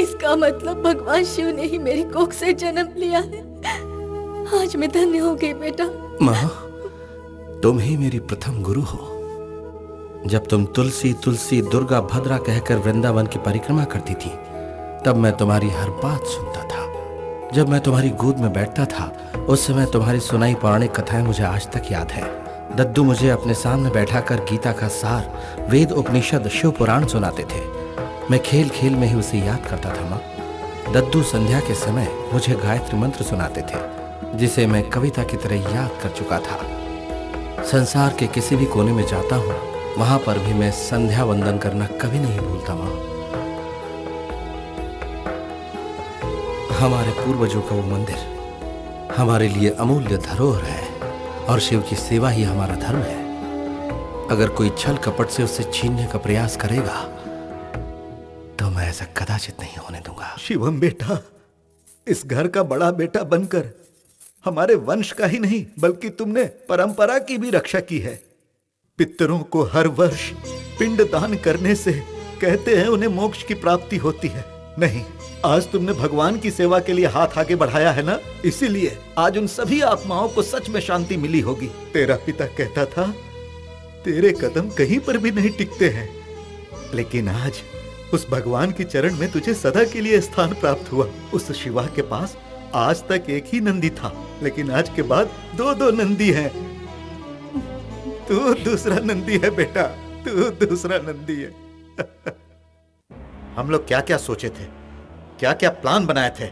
इसका मतलब भगवान शिव ने ही मेरी कोख से जन्म लिया है। आज मैं धन्य हो गई बेटा। माँ, तुम ही मेरी प्रथम गुरु हो। जब तुम तुलसी तुलसी दुर्गा भद्रा कहकर वृंदावन की परिक्रमा करती थी, तब मैं तुम्हारी हर बात सुनता था। जब मैं तुम्हारी गोद में बैठता था, उस समय तुम्हारी सुनाई पौराणिक कथाएं मुझे आज तक याद है। दद्दू मुझे अपने सामने बैठाकर गीता का सार, वेद, उपनिषद, शिव पुराण सुनाते थे। मैं खेल खेल में ही उसे याद करता था माँ। दद्दू संध्या के समय मुझे गायत्री मंत्र सुनाते थे, जिसे मैं कविता की तरह याद कर चुका था। संसार के किसी भी कोने में जाता हूँ, वहां पर भी मैं संध्या वंदन करना कभी नहीं भूलता माँ। हमारे पूर्वजों का वो मंदिर हमारे लिए अमूल्य धरोहर है और शिव की सेवा ही हमारा धर्म है। अगर कोई छल कपट से उसे छीनने का प्रयास करेगा तो मैं ऐसा कदाचित नहीं होने दूंगा। शिवम बेटा, इस घर का बड़ा बेटा बनकर हमारे वंश का ही नहीं बल्कि तुमने परंपरा की भी रक्षा की है। पितरों को हर वर्ष पिंड दान करने से कहते हैं उन्हें मोक्ष की प्राप्ति होती है। नहीं, आज तुमने भगवान की सेवा के लिए हाथ आगे बढ़ाया है ना, इसीलिए आज उन सभी आत्माओं को सच में शांति मिली होगी। तेरा पिता कहता था तेरे कदम कहीं पर भी नहीं टिकते हैं, लेकिन आज उस भगवान के चरण में तुझे सदा के लिए स्थान प्राप्त हुआ। उस शिवा के पास आज तक एक ही नंदी था, लेकिन आज के बाद दो दो नंदी हैं। तू दूसरा नंदी है बेटा, तू दूसरा नंदी है। हम लोग क्या क्या सोचे थे, क्या क्या प्लान बनाए थे,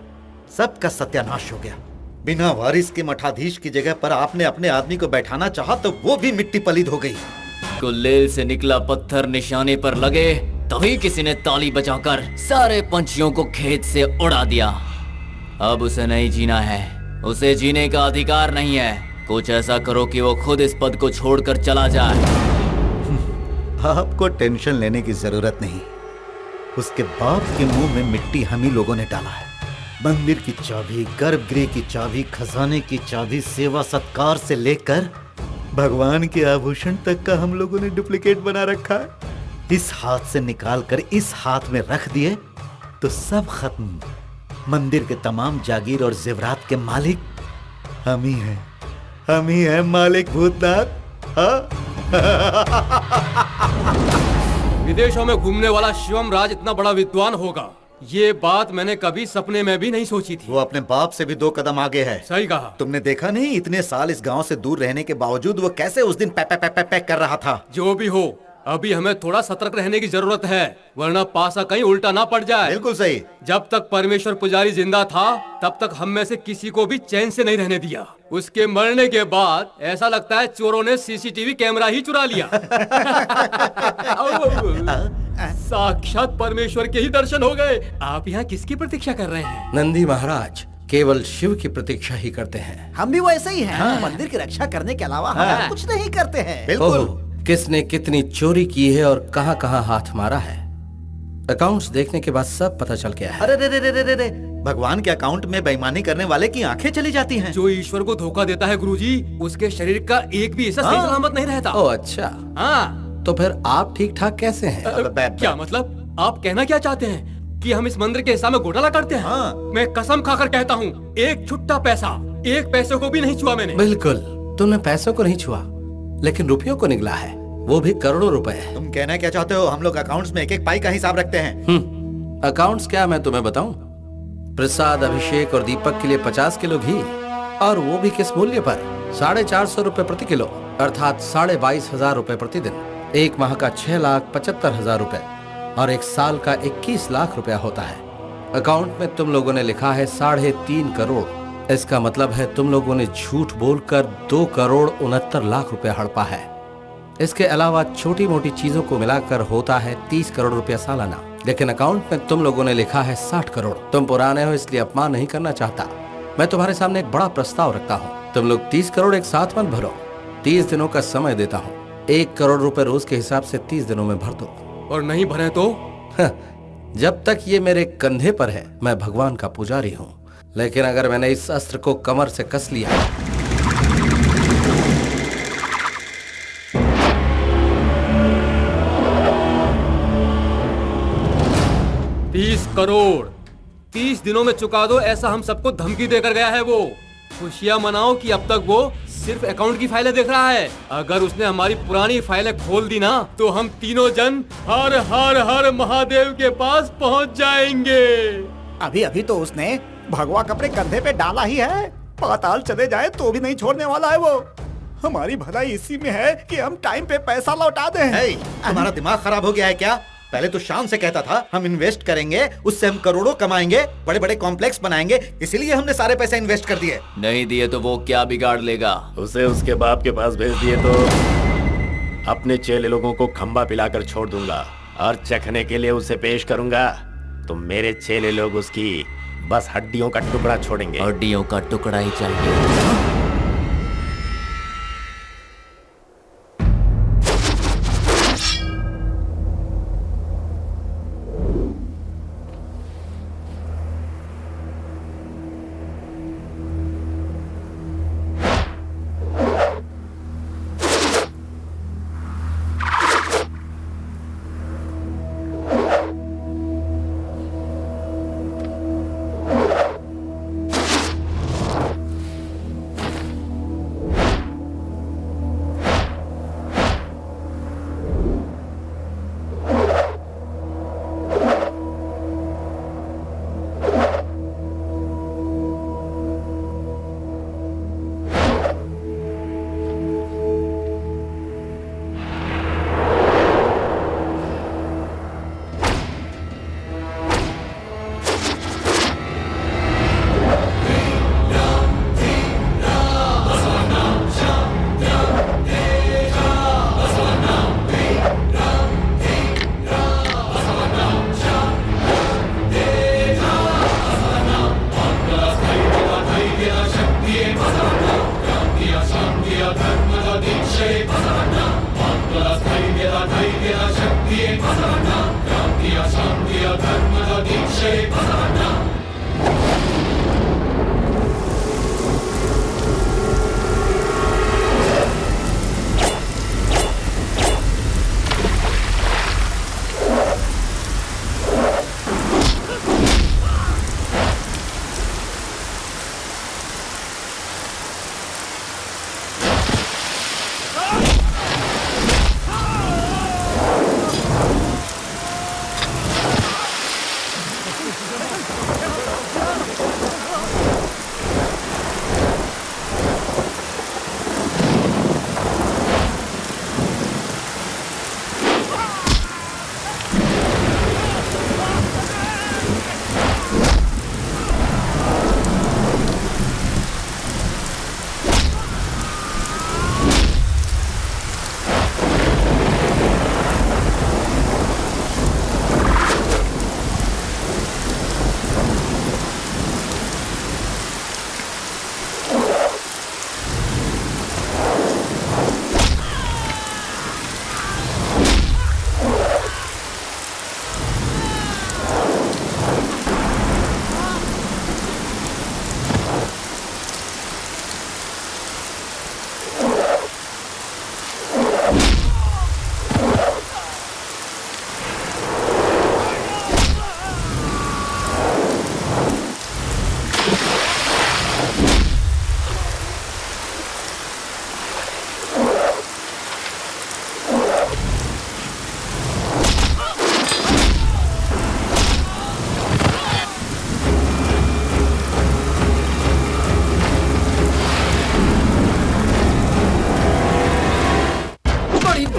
सबका सत्यानाश हो गया। बिना वारिस के मठाधीश की जगह पर आपने अपने आदमी को बैठाना चाहा तो वो भी मिट्टी पलीद हो गई। गुलेल से निकला पत्थर निशाने पर लगे तभी किसी ने ताली बजाकर सारे पंछियों को खेत से उड़ा दिया। अब उसे नहीं जीना है, उसे जीने का अधिकार नहीं है। कुछ ऐसा करो कि वो खुद इस पद को छोड़कर चला जाए। आपको टेंशन लेने की जरूरत नहीं। उसके बाप के मुंह में मिट्टी हम ही लोगों ने डाला है। मंदिर की चाबी, गर्भगृह की चाबी, खजाने की चाबी, सेवा सत्कार से लेकर भगवान के आभूषण तक का हम लोगों ने डुप्लीकेट बना रखा है। इस हाथ से निकाल कर इस हाथ में रख दिए तो सब खत्म। मंदिर के तमाम जागीर और जेवरात के मालिक हम ही हैं, हम ही हैं मालिक भूतनाथ। विदेशों में घूमने वाला शिवम राज इतना बड़ा विद्वान होगा, ये बात मैंने कभी सपने में भी नहीं सोची थी। वो अपने बाप से भी 2 कदम आगे है। सही कहा। तुमने देखा नहीं इतने साल इस गांव से दूर रहने के बावजूद वो कैसे उस दिन पैक पैक पैक पैक कर रहा था। जो भी हो, अभी हमें थोड़ा सतर्क रहने की जरूरत है, वरना पासा कहीं उल्टा ना पड़ जाए। बिल्कुल सही। जब तक परमेश्वर पुजारी जिंदा था तब तक हम में से किसी को भी चैन से नहीं रहने दिया। उसके मरने के बाद ऐसा लगता है चोरों ने सीसीटीवी कैमरा ही चुरा लिया। साक्षात परमेश्वर के ही दर्शन हो गए। आप यहाँ किसकी प्रतीक्षा कर रहे हैं? नंदी महाराज केवल शिव की प्रतीक्षा ही करते हैं। हम भी वैसे ही हैं। हाँ। मंदिर की रक्षा करने के अलावा हम कुछ नहीं करते हैं। बिल्कुल। किसने कितनी चोरी की है और कहां कहां हाथ मारा है, अकाउंट्स देखने के बाद सब पता चल गया है। अरे रे रे रे रे रे, भगवान के अकाउंट में बेईमानी करने वाले की आंखें चली जाती हैं। जो ईश्वर को धोखा देता है गुरुजी, उसके शरीर का एक भी हिस्सा सही सलामत नहीं रहता। ओह अच्छा। हाँ। तो फिर आप ठीक ठाक कैसे हैं? क्या मतलब? आप कहना क्या चाहते हैं कि हम इस मंदिर के हिस्सा में घोटाला करते हैं? हाँ। मैं कसम खाकर कहता हूँ, एक छुट्टा पैसा, एक पैसे को भी नहीं छुआ मैंने। बिल्कुल, तुमने पैसों को नहीं छुआ, लेकिन रुपयों को निगला है, वो भी करोड़ों रुपए। तुम कहना क्या चाहते हो? हम लोग अकाउंट्स में एक एक पाई का हिसाब रखते हैं। अकाउंट्स क्या मैं तुम्हें बताऊं? प्रसाद, अभिषेक और दीपक के लिए 50 किलो घी, और वो भी किस मूल्य पर? 450 रुपए प्रति किलो, अर्थात 22,500 रुपए प्रतिदिन। एक माह का 6,75,000 रुपए और एक साल का 21 लाख रुपया होता है। अकाउंट में तुम लोगों ने लिखा है 3.5 करोड़। इसका मतलब है तुम लोगों ने झूठ बोलकर 2,69,00,000 रुपया हड़पा है। इसके अलावा छोटी मोटी चीजों को मिलाकर होता है 30 करोड़ रुपया सालाना, लेकिन अकाउंट में तुम लोगों ने लिखा है 60 करोड़। तुम पुराने हो इसलिए अपमान नहीं करना चाहता। मैं तुम्हारे सामने एक बड़ा प्रस्ताव रखता हूँ। तुम लोग 30 करोड़ एक साथ मत भरो, 30 दिनों का समय देता हूँ। 1 करोड़ रुपए रोज के हिसाब से 30 दिनों में भर दो। और नहीं भरे तो? जब तक ये मेरे कंधे पर है मैं भगवान का पुजारी हूँ, लेकिन अगर मैंने इस अस्त्र को कमर से कस लिया 30 करोड़ 30 दिनों में चुका दो, ऐसा हम सबको धमकी देकर गया है वो। खुशियां मनाओ कि अब तक वो सिर्फ अकाउंट की फाइलें देख रहा है। अगर उसने हमारी पुरानी फाइलें खोल दी ना तो हम तीनों जन हर हर हर महादेव के पास पहुंच जाएंगे। अभी अभी तो उसने भगवा कपड़े कंधे पे डाला ही है, पाताल चले जाए तो भी नहीं छोड़ने वाला है वो। हमारी भलाई इसी में है कि हम टाइम पे पैसा लौटा दें। तुम्हारा दिमाग खराब हो गया है क्या? पहले तो शान से कहता था हम इन्वेस्ट करेंगे, उससे हम करोड़ों कमाएंगे, बड़े बड़े कॉम्प्लेक्स बनाएंगे, इसीलिए हमने सारे पैसे इन्वेस्ट कर दिए। नहीं दिए तो वो क्या बिगाड़ लेगा? उसे उसके बाप के पास भेज दिए तो अपने चेले लोगों को खंबा पिलाकर छोड़ दूंगा और चखने के लिए उसे पेश करूंगा। तो मेरे चेले लोग उसकी बस हड्डियों का टुकड़ा छोड़ेंगे। हड्डियों का टुकड़ा ही चाहिए।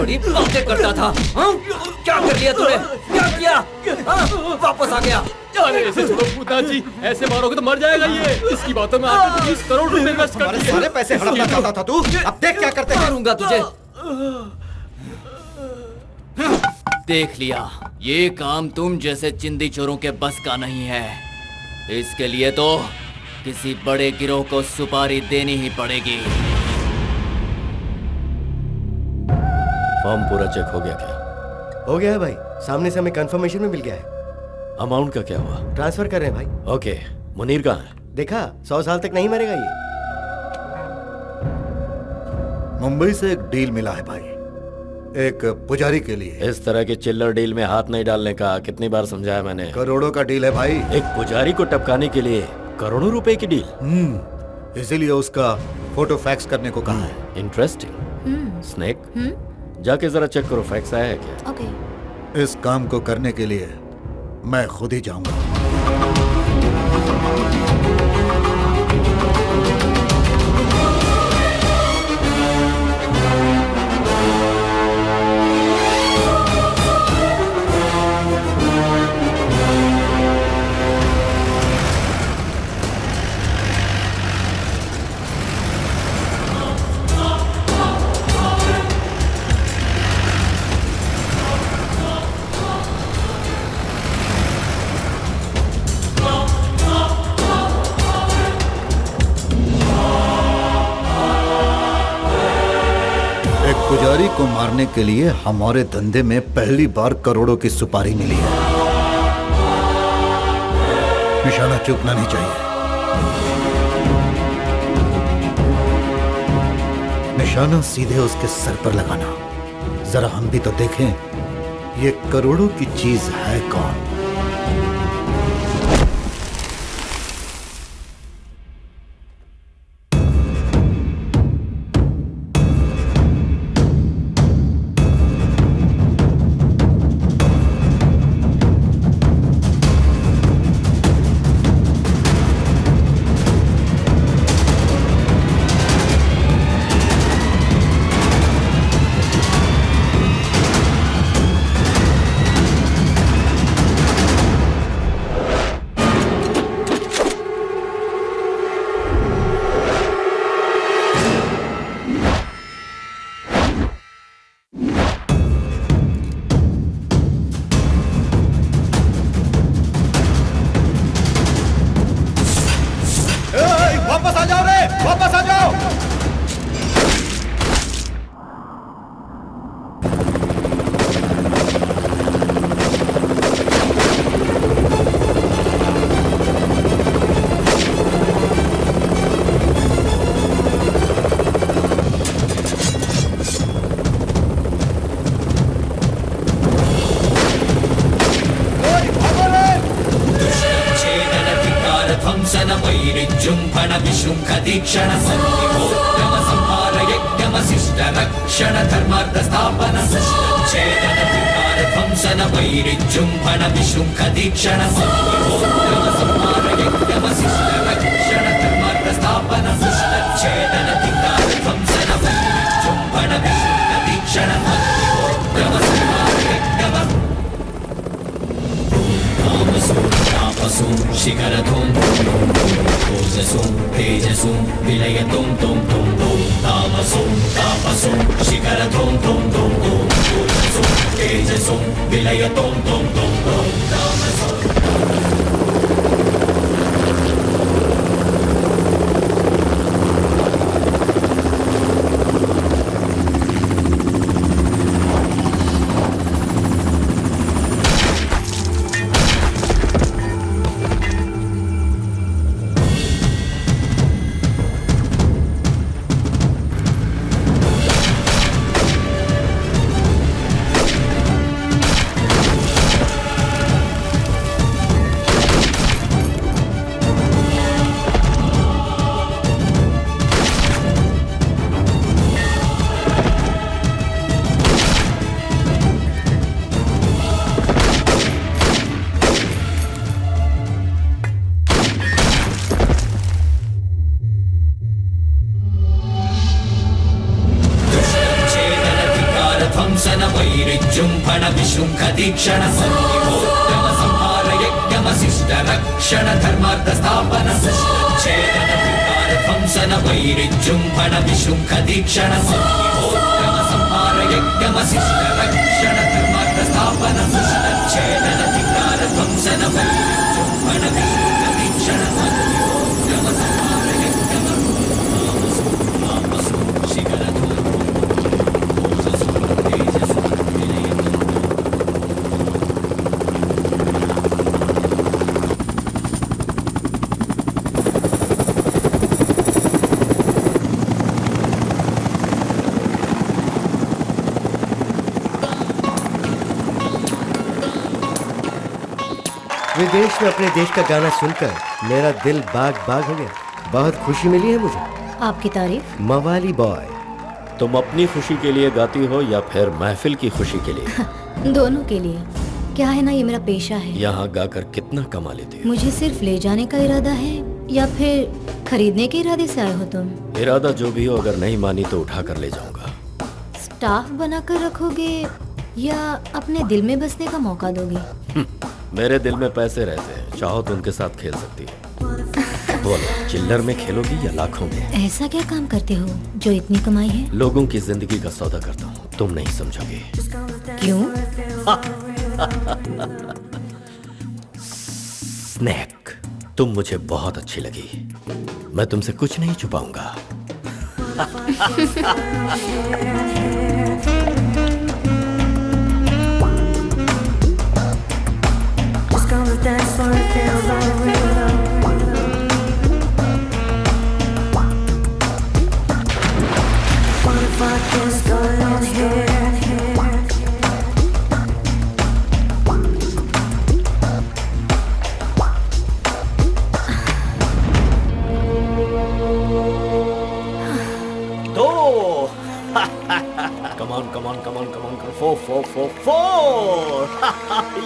बड़ी बातें करता था। हाँ? क्या कर लिया तूने? क्या किया? हाँ? वापस आ गया। अरे ऐसे छोड़ो पूतना जी, ऐसे मारोगे तो मर जाएगा ये। इसकी बातों में आपने 30 करोड़ रुपए इन्वेस्ट कर दिए। सारे पैसे हड़पना चाहता था तू। अब देख क्या करते हैं। मारूंगा तुझे। देख लिया, ये काम तुम जैसे चिंदी चोरों के बस का नहीं है। इसके लिए तो किसी बड़े गिरोह को सुपारी देनी ही पड़ेगी। फॉर्म पूरा चेक हो गया क्या? हो गया है भाई, सामने से हमें कंफर्मेशन में मिल गया है। अमाउंट का क्या हुआ? ट्रांसफर कर रहे हैं भाई। ओके, मुनीर कहाँ है? देखा, 100 साल तक नहीं मरेगा ये। मुंबई से एक डील मिला है भाई, एक पुजारी के लिए। इस तरह के चिल्लर डील में हाथ नहीं डालने का कितनी बार समझाया मैंने। करोड़ों का डील है भाई। एक पुजारी को टपकाने के लिए करोड़ों रुपए की डील। इसीलिए उसका फोटो फैक्स करने को कहा है। इंटरेस्टिंग। स्नेक, जाके जरा चेक करो फैक्स आया है क्या। ओके। इस काम को करने के लिए मैं खुद ही जाऊंगा। पुजारी को मारने के लिए हमारे धंधे में पहली बार करोड़ों की सुपारी मिली है। निशाना चूकना नहीं चाहिए। निशाना सीधे उसके सर पर लगाना। जरा हम भी तो देखें ये करोड़ों की चीज है कौन। दीक्षण संहितोत्तम संहार यज्ञमशिष्ट रक्षण धर्मार्थ स्थापन छेदन धिकार ध्वंसन वैरिजृंभण विशृंख दीक्षण संहितोत्तम संहार यज्ञमशिष्ट रक्षण धर्मार्थ स्थापन छेदन धिकार ध्वंसन वैरिजृंभण विशृंख दीक्षण संहितोत्तम संहार यज्ञम तामसो शिखरधूम ओजसो तेजसो विलयतुं तुं तुं तुं तामसो शिखरधूम तुं तुं तुं ओजसो तेजसो विलयतुं तुं तुं तुं तामसो। वैरिजृम्भण विशृङ्खतीक्षण सन्निभोद्यम संहार यज्ञमशिष्ट रक्षण धर्मार्थ स्थापन छेदन विकार ध्वंसन वैरिजृम्भण विशृङ्खतीक्षण सन्निभोद्यम संहार यज्ञमशिष्ट रक्षण धर्मार्थ स्थापन छेदन विकार ध्वंसन वैरिजृम्भण विशृङ्खतीक्षण सन्निभोद्यम संहार विदेश में अपने देश का गाना सुनकर मेरा दिल बाग बाग हो गया। बहुत खुशी मिली है मुझे। आपकी तारीफ? मवाली बॉय। तुम अपनी खुशी के लिए गाती हो या फिर महफिल की खुशी के लिए? दोनों के लिए। क्या है ना, ये मेरा पेशा है। यहाँ गाकर कितना कमा लेती हो? मुझे सिर्फ ले जाने का इरादा है या फिर खरीदने के इरादे से आए हो तुम? इरादा जो भी हो, अगर नहीं मानी तो उठा कर ले जाऊंगा। स्टाफ बनाकर रखोगे या अपने दिल में बसने का मौका दोगे? मेरे दिल में पैसे रहते हैं, चाहो तो उनके साथ खेल सकती हो। बोलो, चिल्लर में खेलोगी या लाखों में? ऐसा क्या काम करते हो जो इतनी कमाई है? लोगों की जिंदगी का सौदा करता हूँ, तुम नहीं समझोगे। क्यों? स्नैक, तुम मुझे बहुत अच्छी लगी। मैं तुमसे कुछ नहीं छुपाऊंगा। Dance for it feels like real love. What if I just go in here? दो। Come on, come on, come on, come on, come on. 4, 4, 4, 4.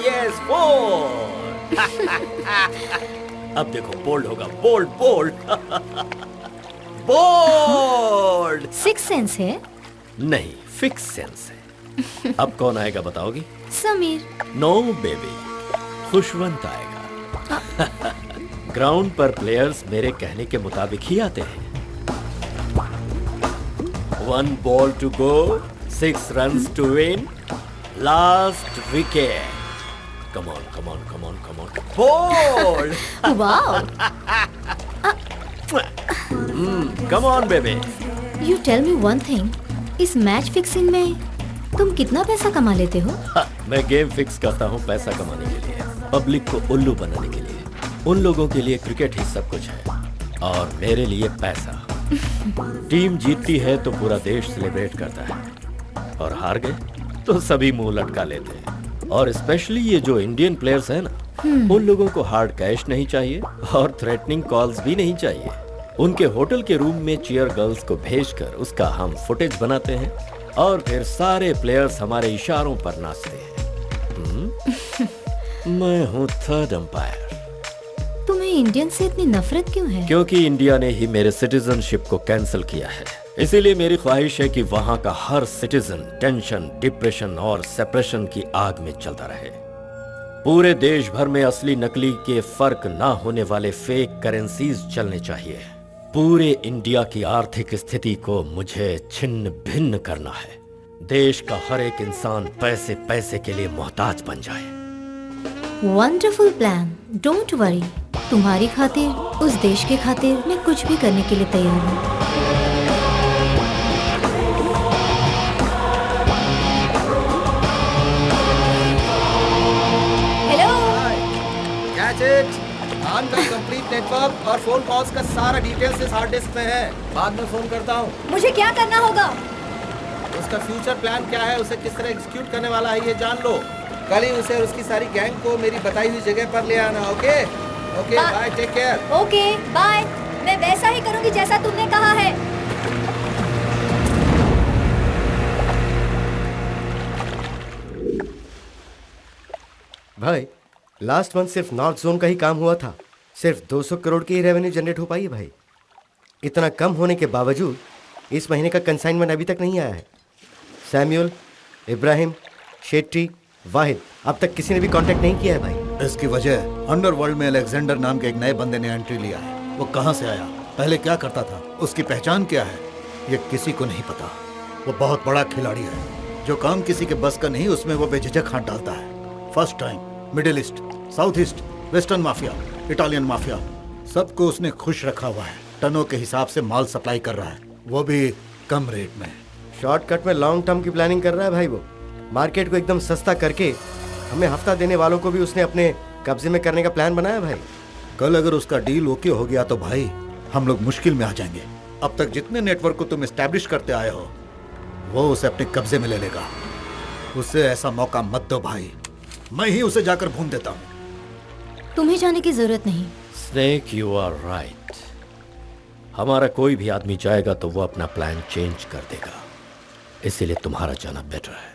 Yes, 4. अब देखो, बोल्ड होगा, bold bold bold. Six sense है? नहीं, फिक्स सेंस है। अब कौन आएगा बताओगी? समीर। नो बेबी, खुशवंत आएगा। ग्राउंड पर प्लेयर्स मेरे कहने के मुताबिक ही आते हैं। 1 ball to go, 6 runs to win, last wicket. Come on, come on, come on, come on. Ball! Wow! Come on, baby. You tell me one thing. इस मैच फिक्सिंग में तुम कितना पैसा कमा लेते हो? मैं गेम फिक्स करता हूँ पैसा कमाने के लिए, पब्लिक को उल्लू बनाने के लिए। उन लोगों के लिए क्रिकेट ही सब कुछ है और मेरे लिए पैसा। टीम जीतती है तो पूरा देश सेलिब्रेट करता है और हार गए तो सभी मुंह लटका लेते हैं। और स्पेशली ये जो इंडियन प्लेयर्स हैं ना, उन लोगों को हार्ड कैश नहीं चाहिए और थ्रेटनिंग कॉल्स भी नहीं चाहिए। उनके होटल के रूम में चीयर गर्ल्स को भेजकर उसका हम फुटेज बनाते हैं और फिर सारे प्लेयर्स हमारे इशारों पर नाचते हैं। मैं हूँ थर्ड अंपायर। तुम्हें इंडियन से इतनी नफरत क्यों है? क्योंकि इंडिया ने ही मेरे सिटीजनशिप को कैंसिल किया है। इसीलिए मेरी ख्वाहिश है कि वहाँ का हर सिटीजन टेंशन, डिप्रेशन और सेपरेशन की आग में चलता रहे। पूरे देश भर में असली नकली के फर्क ना होने वाले फेक करेंसीज चलने चाहिए। पूरे इंडिया की आर्थिक स्थिति को मुझे छिन्न भिन्न करना है। देश का हर एक इंसान पैसे पैसे के लिए मोहताज बन जाए। Wonderful plan, don't worry. तुम्हारी खातिर, उस देश के खातिर मैं कुछ भी करने के लिए तैयार हूँ। ऑन द कंप्लीट नेटवर्क और फोन कॉल्स का सारा डिटेल्स इस हार्ड डिस्क में है। बाद में फोन करता हूँ। मुझे क्या करना होगा? उसका फ्यूचर प्लान क्या है, उसे किस तरह एग्जीक्यूट करने वाला है ये जान लो। कल ही उसे और उसकी सारी गैंग को मेरी बताई हुई जगह पर ले आना। Okay okay, bye, take care. Okay bye, मैं वैसा ही करूँगी जैसा तुमने कहा है। भाई, लास्ट मंथ सिर्फ नॉर्थ जोन का ही काम हुआ था। सिर्फ 200 करोड़ की ही रेवेन्यू जनरेट हो पाई है भाई। इतना कम होने के बावजूद इस महीने का कंसाइनमेंट अभी तक नहीं आया है। सैमुअल, इब्राहिम, शेट्टी, वाहिद, अब तक किसी ने भी कांटेक्ट नहीं किया है भाई। इसकी वजह अंडरवर्ल्ड में अलेक्जेंडर नाम के एक नए बंदे ने एंट्री लिया है। वो कहाँ से आया, पहले क्या करता था, उसकी पहचान क्या है, ये किसी को नहीं पता। वो बहुत बड़ा खिलाड़ी है, जो काम किसी के बस का नहीं उसमें वो बेझिझक हाथ डालता है। First time middle east, south east, western mafia, Italian mafia, सबको उसने खुश रखा हुआ है। टनों के हिसाब से माल सप्लाई कर रहा है, वो भी कम रेट में। शॉर्टकट में लॉन्ग टर्म की प्लानिंग कर रहा है भाई वो। मार्केट को एकदम सस्ता करके हमें हफ्ता देने वालों को भी उसने अपने कब्जे में करने का प्लान बनाया भाई। कल अगर उसका डील ओके हो गया तो भाई हम लोग मुश्किल में आ जाएंगे। अब तक जितने नेटवर्क को तुम एस्टैब्लिश करते आए हो वो उसे अपने कब्जे में ले लेगा। उसे ऐसा मौका मत दो भाई, मैं ही उसे जाकर भून देता हूँ। तुम्हें जाने की जरूरत नहीं। Snake, you are right. हमारा कोई भी आदमी जाएगा तो वो अपना प्लान चेंज कर देगा, इसीलिए तुम्हारा जाना बेटर है।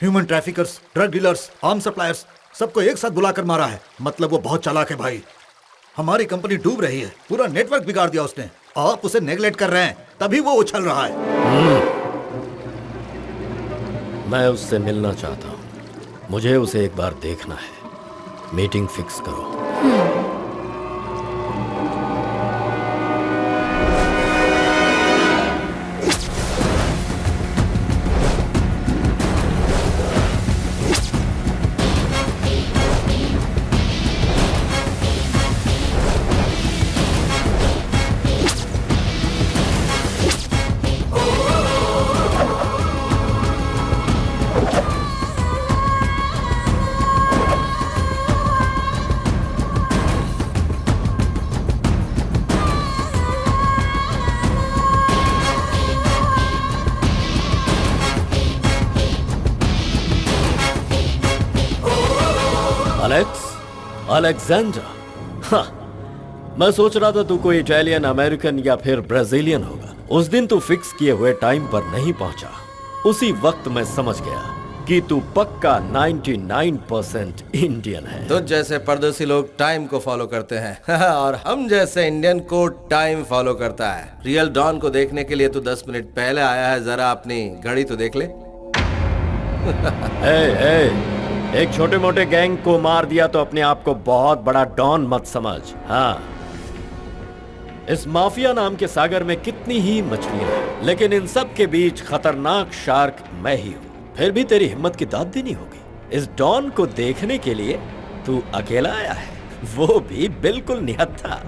Human traffickers, drug dealers, arm suppliers, सबको एक साथ बुलाकर मारा है। मतलब वो बहुत चालाक है भाई। हमारी कंपनी डूब रही है, पूरा नेटवर्क बिगाड़ दिया उसने। आप उसे नेगलेक्ट कर रहे हैं, तभी वो उछल रहा है। मैं उससे मिलना चाहता हूँ, मुझे उसे एक बार देखना है। मीटिंग फिक्स करो। अलेक्जेंडर, हाँ, मैं सोच रहा था तू कोई इटालियन, अमेरिकन या फिर ब्राजीलियन होगा। उस दिन तू फिक्स किए हुए टाइम पर नहीं पहुंचा। उसी वक्त मैं समझ गया कि तू पक्का 99% इंडियन है। तो जैसे परदेसी लोग टाइम को फॉलो करते हैं और हम जैसे इंडियन को टाइम फॉलो करता है। रियल डॉन को देखने के लिए तू 10 मिनट पहले आया है, जरा अपनी घड़ी तो देख ले। एक छोटे मोटे गैंग को मार दिया तो अपने आप को बहुत बड़ा डॉन मत समझ। हाँ, इस माफिया नाम के सागर में कितनी ही मछलियां हैं, लेकिन इन सब के बीच खतरनाक शार्क मैं ही हूँ। फिर भी तेरी हिम्मत की दाद देनी होगी। इस डॉन को देखने के लिए तू अकेला आया है, वो भी बिल्कुल निहत्था।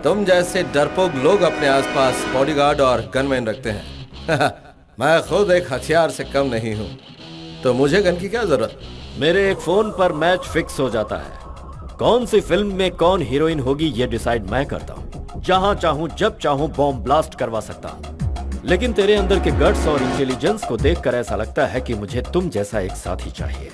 तुम जैसे डरपोक लोग अपने आसपास बॉडीगार्ड और गनमैन रखते हैं। मैं खुद एक हथियार से कम नहीं हूँ, तो मुझे गन की क्या जरूरत? मेरे एक फोन पर मैच फिक्स हो जाता है। कौन सी फिल्म में कौन हीरोइन होगी ये डिसाइड मैं करता हूँ। जहां चाहूं जब चाहूं बॉम्ब ब्लास्ट करवा सकता हूँ। लेकिन तेरे अंदर के गट्स और इंटेलिजेंस को देखकर ऐसा लगता है कि मुझे तुम जैसा एक साथी चाहिए।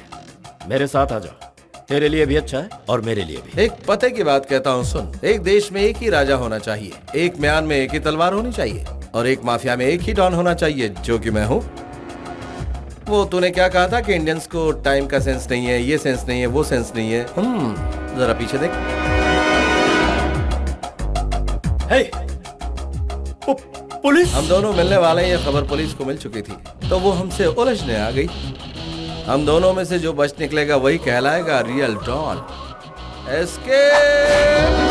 मेरे साथ आ जाओ, तेरे लिए भी अच्छा है और मेरे लिए भी। एक पते की बात कहता हूँ, सुन। एक देश में एक ही राजा होना चाहिए, एक म्यान में एक ही तलवार होनी चाहिए, और एक माफिया में एक ही डॉन होना चाहिए, जो कि मैं हूँ। वो तूने क्या कहा था कि इंडियंस को टाइम का सेंस नहीं है, ये सेंस नहीं है, वो सेंस नहीं है। जरा पीछे देख। हे, पुलिस! हम दोनों मिलने वाले हैं, ये खबर पुलिस को मिल चुकी थी, तो वो हमसे उलझने आ गई। हम दोनों में से जो बच निकलेगा वही कहलाएगा real don. Escape!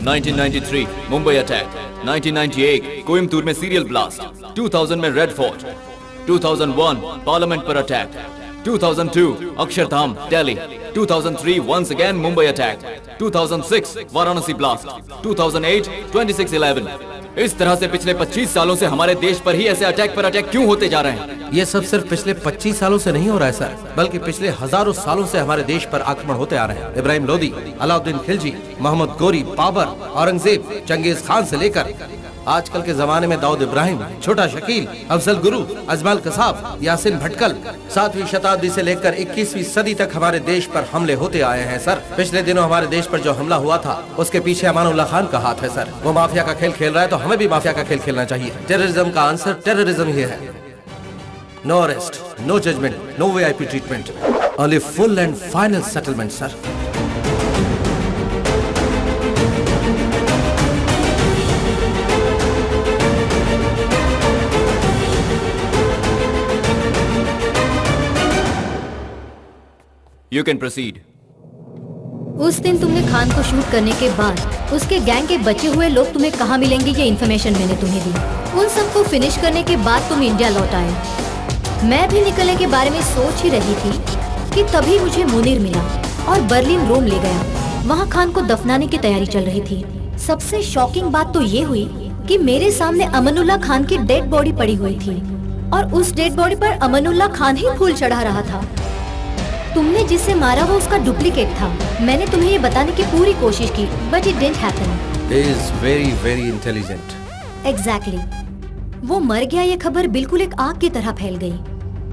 $1993 Mumbai attack, 1998 Coimbatore में सीरियल ब्लास्ट, 2000 में रेड फोर्ट, 2001 पार्लियामेंट पर attack, 2002 Akshardham Delhi, 2003 once again Mumbai attack, 2006 Varanasi blast, 2008 26/11। इस तरह से पिछले 25 सालों से हमारे देश पर ही ऐसे अटैक पर अटैक क्यों होते जा रहे हैं? ये सब सिर्फ पिछले 25 सालों से नहीं हो रहा है सर, बल्कि पिछले हजारों सालों से हमारे देश पर आक्रमण होते आ रहे हैं। इब्राहिम लोदी, अलाउद्दीन खिलजी, मोहम्मद गोरी, बाबर, औरंगजेब, चंगेज खान से लेकर आजकल के जमाने में दाऊद इब्राहिम, छोटा शकील, अफजल गुरु, अजमल कसाब, यासिन भटकल, 7वीं शताब्दी से लेकर 21वीं सदी तक हमारे देश पर हमले होते आए हैं सर। पिछले दिनों हमारे देश पर जो हमला हुआ था उसके पीछे अमानुल्लाह खान का हाथ है सर। वो माफिया का खेल खेल रहा है तो हमें भी माफिया का खेल खेलना चाहिए। टेररिज्म का आंसर टेररिज्म ही है। No arrest, no judgement, no VIP treatment, only full and final settlement sir. You can proceed. उस दिन तुमने खान को शूट करने के बाद उसके गैंग के बचे हुए लोग तुम्हें कहाँ मिलेंगे ये इन्फॉर्मेशन मैंने तुम्हें दी। उन सबको फिनिश करने के बाद तुम इंडिया लौट आए। मैं भी निकलने के बारे में सोच ही रही थी कि तभी मुझे मुनीर मिला और बर्लिन रोम ले गया। वहाँ खान को दफनाने की तैयारी चल रही थी। सबसे शॉकिंग बात तो ये हुई कि मेरे सामने अमनुल्लाह खान की डेड बॉडी पड़ी हुई थी और उस डेड बॉडी पर अमनुल्लाह खान ही फूल चढ़ा रहा था। तुमने जिसे मारा वो उसका डुप्लीकेट था। मैंने तुम्हें ये बताने की पूरी कोशिश की, but it didn't happen. He is very, very intelligent. Exactly. वो मर गया ये खबर बिल्कुल एक आग की तरह फैल गई।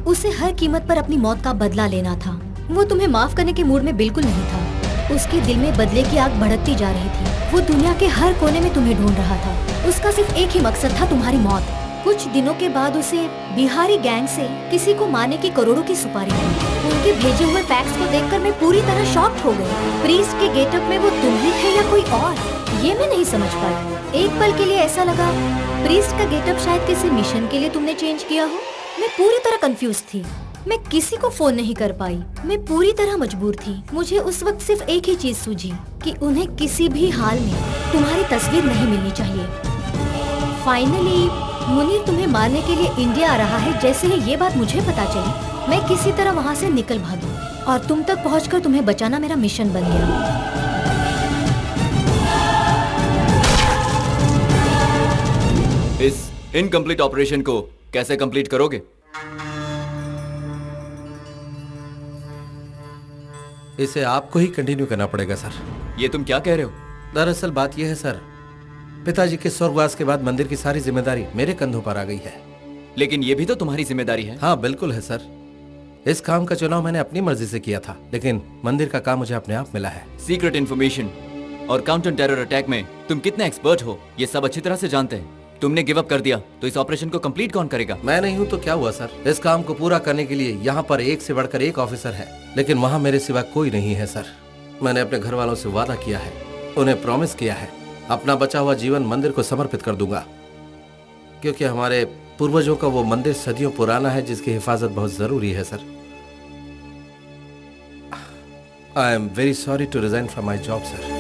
उसे हर कीमत पर अपनी मौत का बदला लेना था। वो तुम्हें माफ करने के मूड में बिल्कुल नहीं था। उसके दिल में बदले की आग भड़कती जा रही थी। वो दुनिया के हर कोने में तुम्हें ढूंढ रहा था। उसका सिर्फ एक ही मकसद था, तुम्हारी मौत। कुछ दिनों के बाद उसे बिहारी गैंग से किसी को मारने की करोड़ों की सुपारी मिली। उनके भेजे हुए फैक्स को देखकर मैं पूरी तरह शॉक्ड हो गई। प्रीस्ट के गेटअप में वो तुम ही थे या कोई और, ये मैं नहीं समझ पाई। एक पल के लिए ऐसा लगा प्रीस्ट का गेटअप शायद किसी मिशन के लिए तुमने चेंज किया हो। मैं पूरी तरह कंफ्यूज थी। मैं किसी को फोन नहीं कर पाई। मैं पूरी तरह मजबूर थी। मुझे उस वक्त सिर्फ एक ही चीज सूझी कि उन्हें किसी भी हाल में तुम्हारी तस्वीर नहीं मिलनी चाहिए। फाइनली मुनीर तुम्हें मारने के लिए इंडिया आ रहा है। जैसे ही ये बात मुझे पता चली, मैं किसी तरह वहाँ से निकल भागी और तुम तक पहुँचकर तुम्हें बचाना मेरा मिशन बन गया। इस इनकम्प्लीट ऑपरेशन को कैसे कंप्लीट करोगे? इसे आपको ही कंटिन्यू करना पड़ेगा सर। ये तुम क्या कह रहे हो? दरअसल बात यह है सर, पिताजी के स्वर्गवास के बाद मंदिर की सारी जिम्मेदारी मेरे कंधों पर आ गई है। लेकिन ये भी तो तुम्हारी जिम्मेदारी है। हाँ बिल्कुल है सर। इस काम का चुनाव मैंने अपनी मर्जी से किया था, लेकिन मंदिर का काम मुझे अपने आप मिला है। सीक्रेट इन्फॉर्मेशन और काउंटर टेरर अटैक में तुम कितने एक्सपर्ट हो ये सब अच्छी तरह से जानते हैं। तुमने गिव अप कर दिया तो इस ऑपरेशन को कंप्लीट कौन करेगा? मैं नहीं हूँ तो क्या हुआ सर। इस काम को पूरा करने के लिए यहाँ पर एक से बढ़कर एक ऑफिसर है, लेकिन वहाँ मेरे सिवा कोई नहीं है सर। मैंने अपने घर वालों से वादा किया है, उन्हें प्रॉमिस किया है, अपना बचा हुआ जीवन मंदिर को समर्पित कर दूंगा, क्योंकि हमारे पूर्वजों का वो मंदिर सदियों पुराना है जिसकी हिफाजत बहुत जरूरी है सर। I am very sorry to resign from my job sir.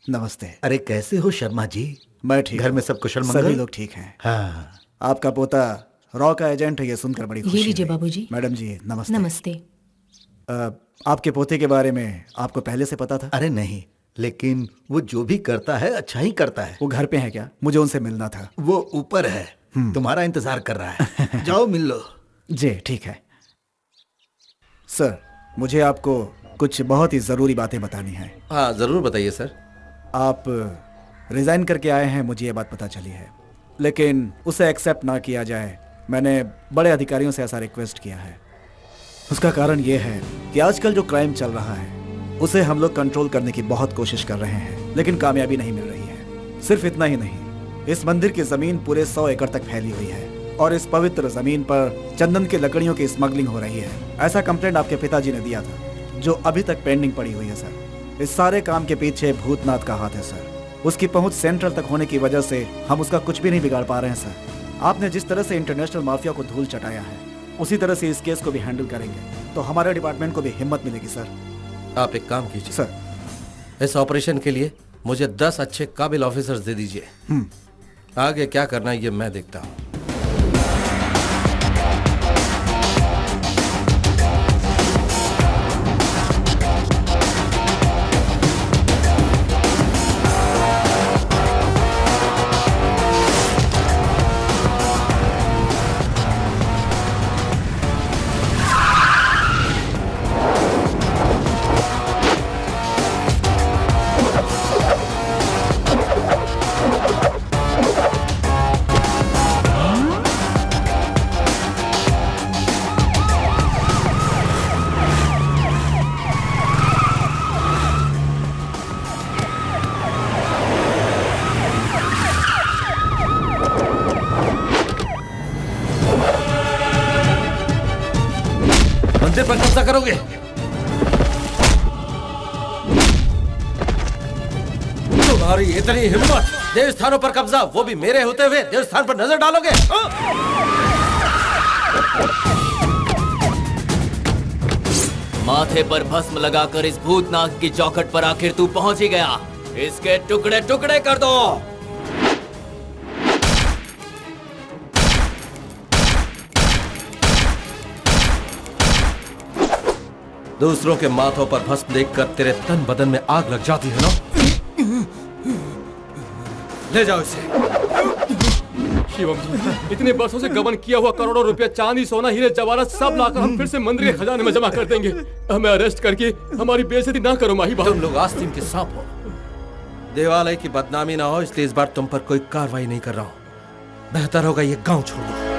नमस्ते। अरे कैसे हो शर्मा जी? मैं ठीक। घर में सब कुशल मंगल? सभी लोग ठीक हैं। हाँ। आपका पोता रॉ का एजेंट है, ये सुनकर बड़ी खुशी ये लीजिए हुई। बाबूजी। मैडम जी नमस्ते। नमस्ते। आपके पोते के बारे में आपको पहले से पता था? अरे नहीं, लेकिन वो जो भी करता है अच्छा ही करता है। वो घर पे है क्या? मुझे उनसे मिलना था। वो ऊपर है, तुम्हारा इंतजार कर रहा है। जाओ मिल लो। जी ठीक है। सर मुझे आपको कुछ बहुत ही जरूरी बातें बतानी है। हाँ जरूर बताइए सर। आप रिजाइन करके आए हैं, मुझे ये बात पता चली है, लेकिन उसे एक्सेप्ट ना किया जाए। मैंने बड़े अधिकारियों से ऐसा रिक्वेस्ट किया है। उसका कारण ये है कि आजकल जो क्राइम चल रहा है उसे हम लोग कंट्रोल करने की बहुत कोशिश कर रहे हैं, लेकिन कामयाबी नहीं मिल रही है। सिर्फ इतना ही नहीं, इस मंदिर की जमीन पूरे 100 एकड़ तक फैली हुई है और इस पवित्र जमीन पर चंदन की लकड़ियों की स्मगलिंग हो रही है। ऐसा कंप्लेंट आपके पिताजी ने दिया था, जो अभी तक पेंडिंग पड़ी हुई है सर। इस सारे काम के पीछे भूतनाथ का हाथ है सर। उसकी पहुंच सेंट्रल तक होने की वजह से हम उसका कुछ भी नहीं बिगाड़ पा रहे हैं सर। आपने जिस तरह से इंटरनेशनल माफिया को धूल चटाया है, उसी तरह से इस केस को भी हैंडल करेंगे तो हमारे डिपार्टमेंट को भी हिम्मत मिलेगी सर। आप एक काम कीजिए सर, इस ऑपरेशन के लिए मुझे 10 अच्छे काबिल ऑफिसर्स दे दीजिए। आगे क्या करना है ये मैं देखता हूँ। मंदिर पर कब्जा करोगे? तुम्हारी इतनी हिम्मत, देवस्थानों पर कब्जा, वो भी मेरे होते हुए देवस्थान पर नजर डालोगे? माथे पर भस्म लगाकर इस भूतनाग की चौखट पर आखिर तू पहुंच ही गया। इसके टुकड़े टुकड़े कर दो। दूसरों के माथों पर भस्म देखकर तेरे तन बदन में आग लग जाती है ना? ले जाओ इसे। शिवम जी, इतने वर्षों से गबन किया हुआ करोड़ों रुपया चांदी सोना हीरे जवाहरात सब लाकर हम फिर से मंदिर के खजाने में जमा कर देंगे। हमें अरेस्ट करके हमारी बेइज्जती ना करो माही बाबू। तुम लोग आस्तीन के सांप हो, देवालय की बदनामी ना हो, इसलिए इस बार तुम पर कोई कार्रवाई नहीं कर रहा हूं। बेहतर होगा ये गांव छोड़ दो।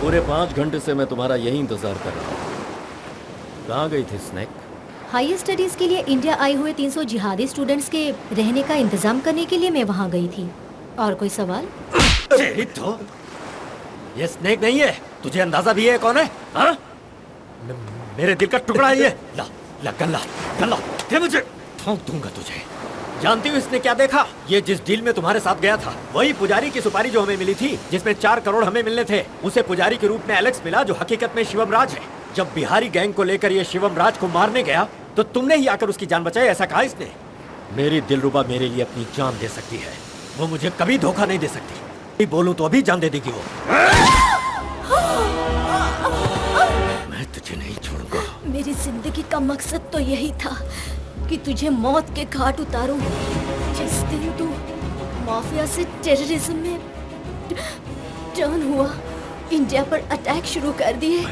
पूरे 5 घंटे से मैं तुम्हारा यही इंतजार कर रहा हूँ। कहाँ गई थी स्नेक? हायर स्टडीज के लिए इंडिया आए हुए 300 जिहादी स्टूडेंट्स के रहने का इंतजाम करने के लिए मैं वहाँ गई थी। और कोई सवाल? तो ये स्नेक नहीं है, तुझे अंदाजा भी है कौन है? हाँ? मेरे दिल का टुकड़ा है ये। ला ला गल्ला गल्ला दे मुझे, ठोक दूंगा तुझे। जानती हो इसने क्या देखा? ये जिस डील में तुम्हारे साथ गया था, वही पुजारी की सुपारी जो हमें मिली थी, जिसमें 4 करोड़ हमें मिलने थे, उसे पुजारी के रूप में एलेक्स मिला, जो हकीकत में शिवम राज है। जब बिहारी गैंग को लेकर ये शिवम राज को मारने गया तो तुमने ही आकर उसकी जान बचाई, ऐसा कहा इसने। मेरी दिलरुबा मेरे लिए अपनी जान दे सकती है, वो मुझे कभी धोखा नहीं दे सकती। बोलूं तो अभी जान दे देगी वो। मैं तुझे नहीं छोड़ूंगा। मेरी जिंदगी का मकसद तो यही था कि तुझे मौत के घाट उतारूं। जिस दिन तू माफिया से टेररिज्म में टर्न हुआ, इंडिया पर अटैक शुरू कर दिए,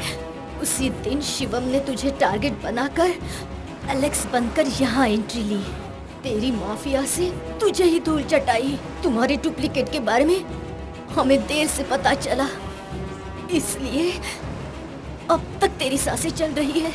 उसी दिन शिवम ने तुझे टारगेट बनाकर एलेक्स बनकर यहाँ एंट्री ली। तेरी माफिया से तुझे ही धूल चटाई। तुम्हारे डुप्लीकेट के बारे में हमें देर से पता चला, इसलिए अब तक तेरी सांसें चल रही है।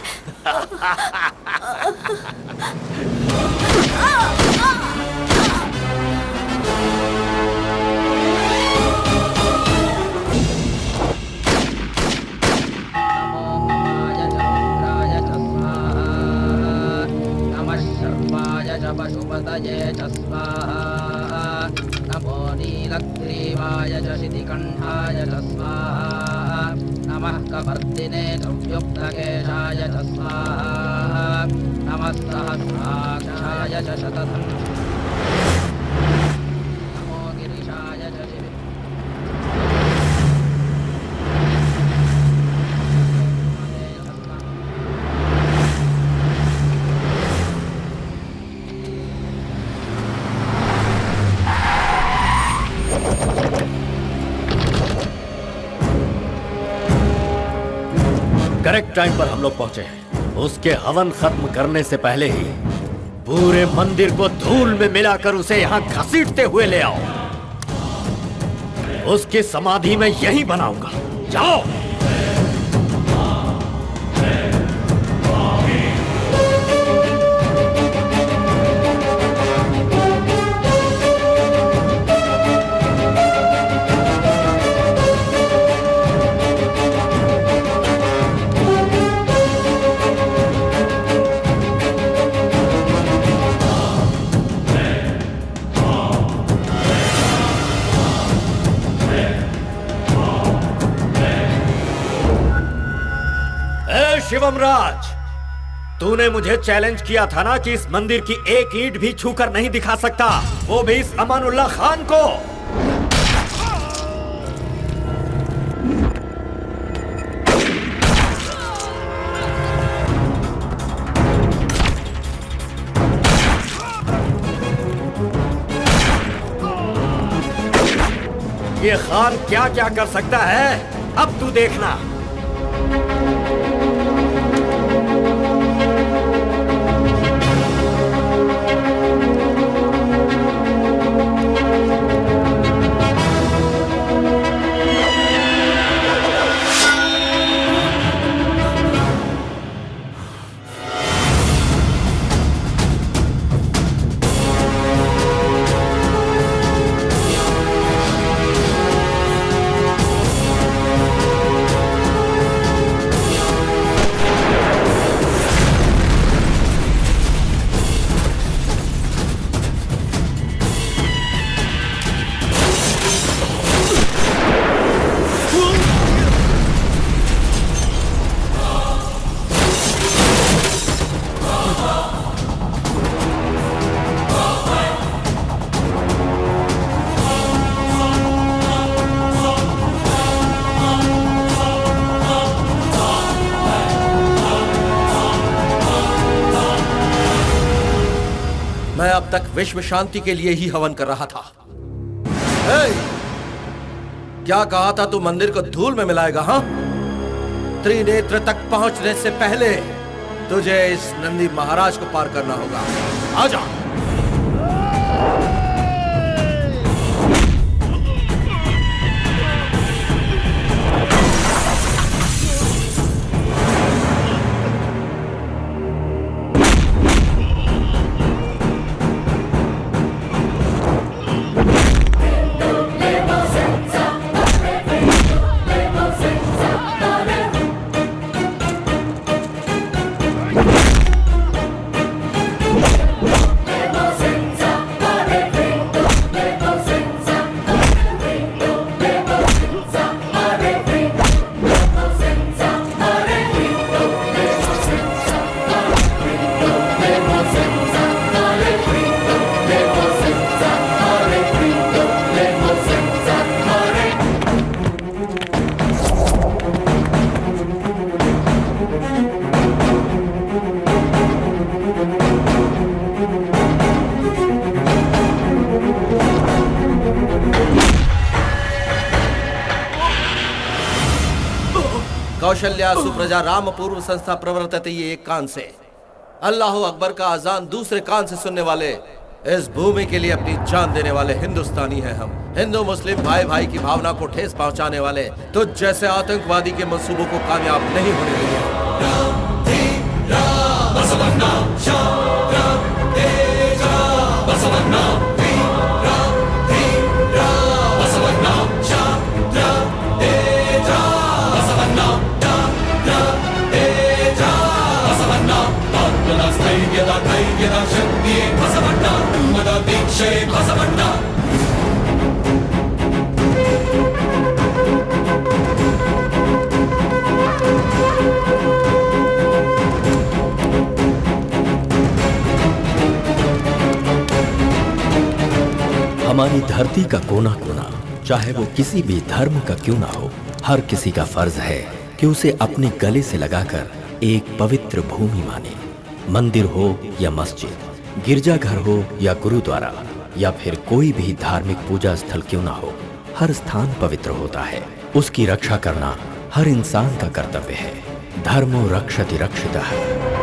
पशुपतये च स्वाहा, नमो नीलग्रीवाय च शितिकण्ठाय च स्वाहा, नमः कपर्दिने संयुक्तकेशाय च स्वाहा, नमः सहस्राक्षाय च शतधम्, नमो गिरिशाय च शिवे। करेक्ट टाइम पर हम लोग पहुंचे हैं। उसके हवन खत्म करने से पहले ही पूरे मंदिर को धूल में मिलाकर उसे यहाँ घसीटते हुए ले आओ। उसकी समाधि में यहीं बनाऊंगा। जाओ। शिवम राज, तूने मुझे चैलेंज किया था ना कि इस मंदिर की एक ईंट भी छूकर नहीं दिखा सकता, वो भी इस अमानुल्लाह खान को। ये खान क्या क्या कर सकता है, अब तू देखना। अब तक विश्व शांति के लिए ही हवन कर रहा था। क्या कहा था तू मंदिर को धूल में मिलाएगा? हाँ, त्रिनेत्र तक पहुंचने से पहले तुझे इस नंदी महाराज को पार करना होगा। आजा। कौशल्या सुप्रजा राम पूर्व संस्था प्रवर्तते, ये एक कान से, अल्लाह अकबर का अजान दूसरे कान से सुनने वाले, इस भूमि के लिए अपनी जान देने वाले हिंदुस्तानी हैं हम। हिंदू मुस्लिम भाई भाई की भावना को ठेस पहुंचाने वाले तो जैसे आतंकवादी के मंसूबों को कामयाब नहीं होने देंगे। हमारी धरती का कोना कोना, चाहे वो किसी भी धर्म का क्यों ना हो, हर किसी का फर्ज है कि उसे अपने गले से लगाकर एक पवित्र भूमि माने। मंदिर हो या मस्जिद, गिरजाघर हो या गुरुद्वारा, या फिर कोई भी धार्मिक पूजा स्थल क्यों ना हो, हर स्थान पवित्र होता है। उसकी रक्षा करना हर इंसान का कर्तव्य है। धर्मो रक्षति रक्षितः।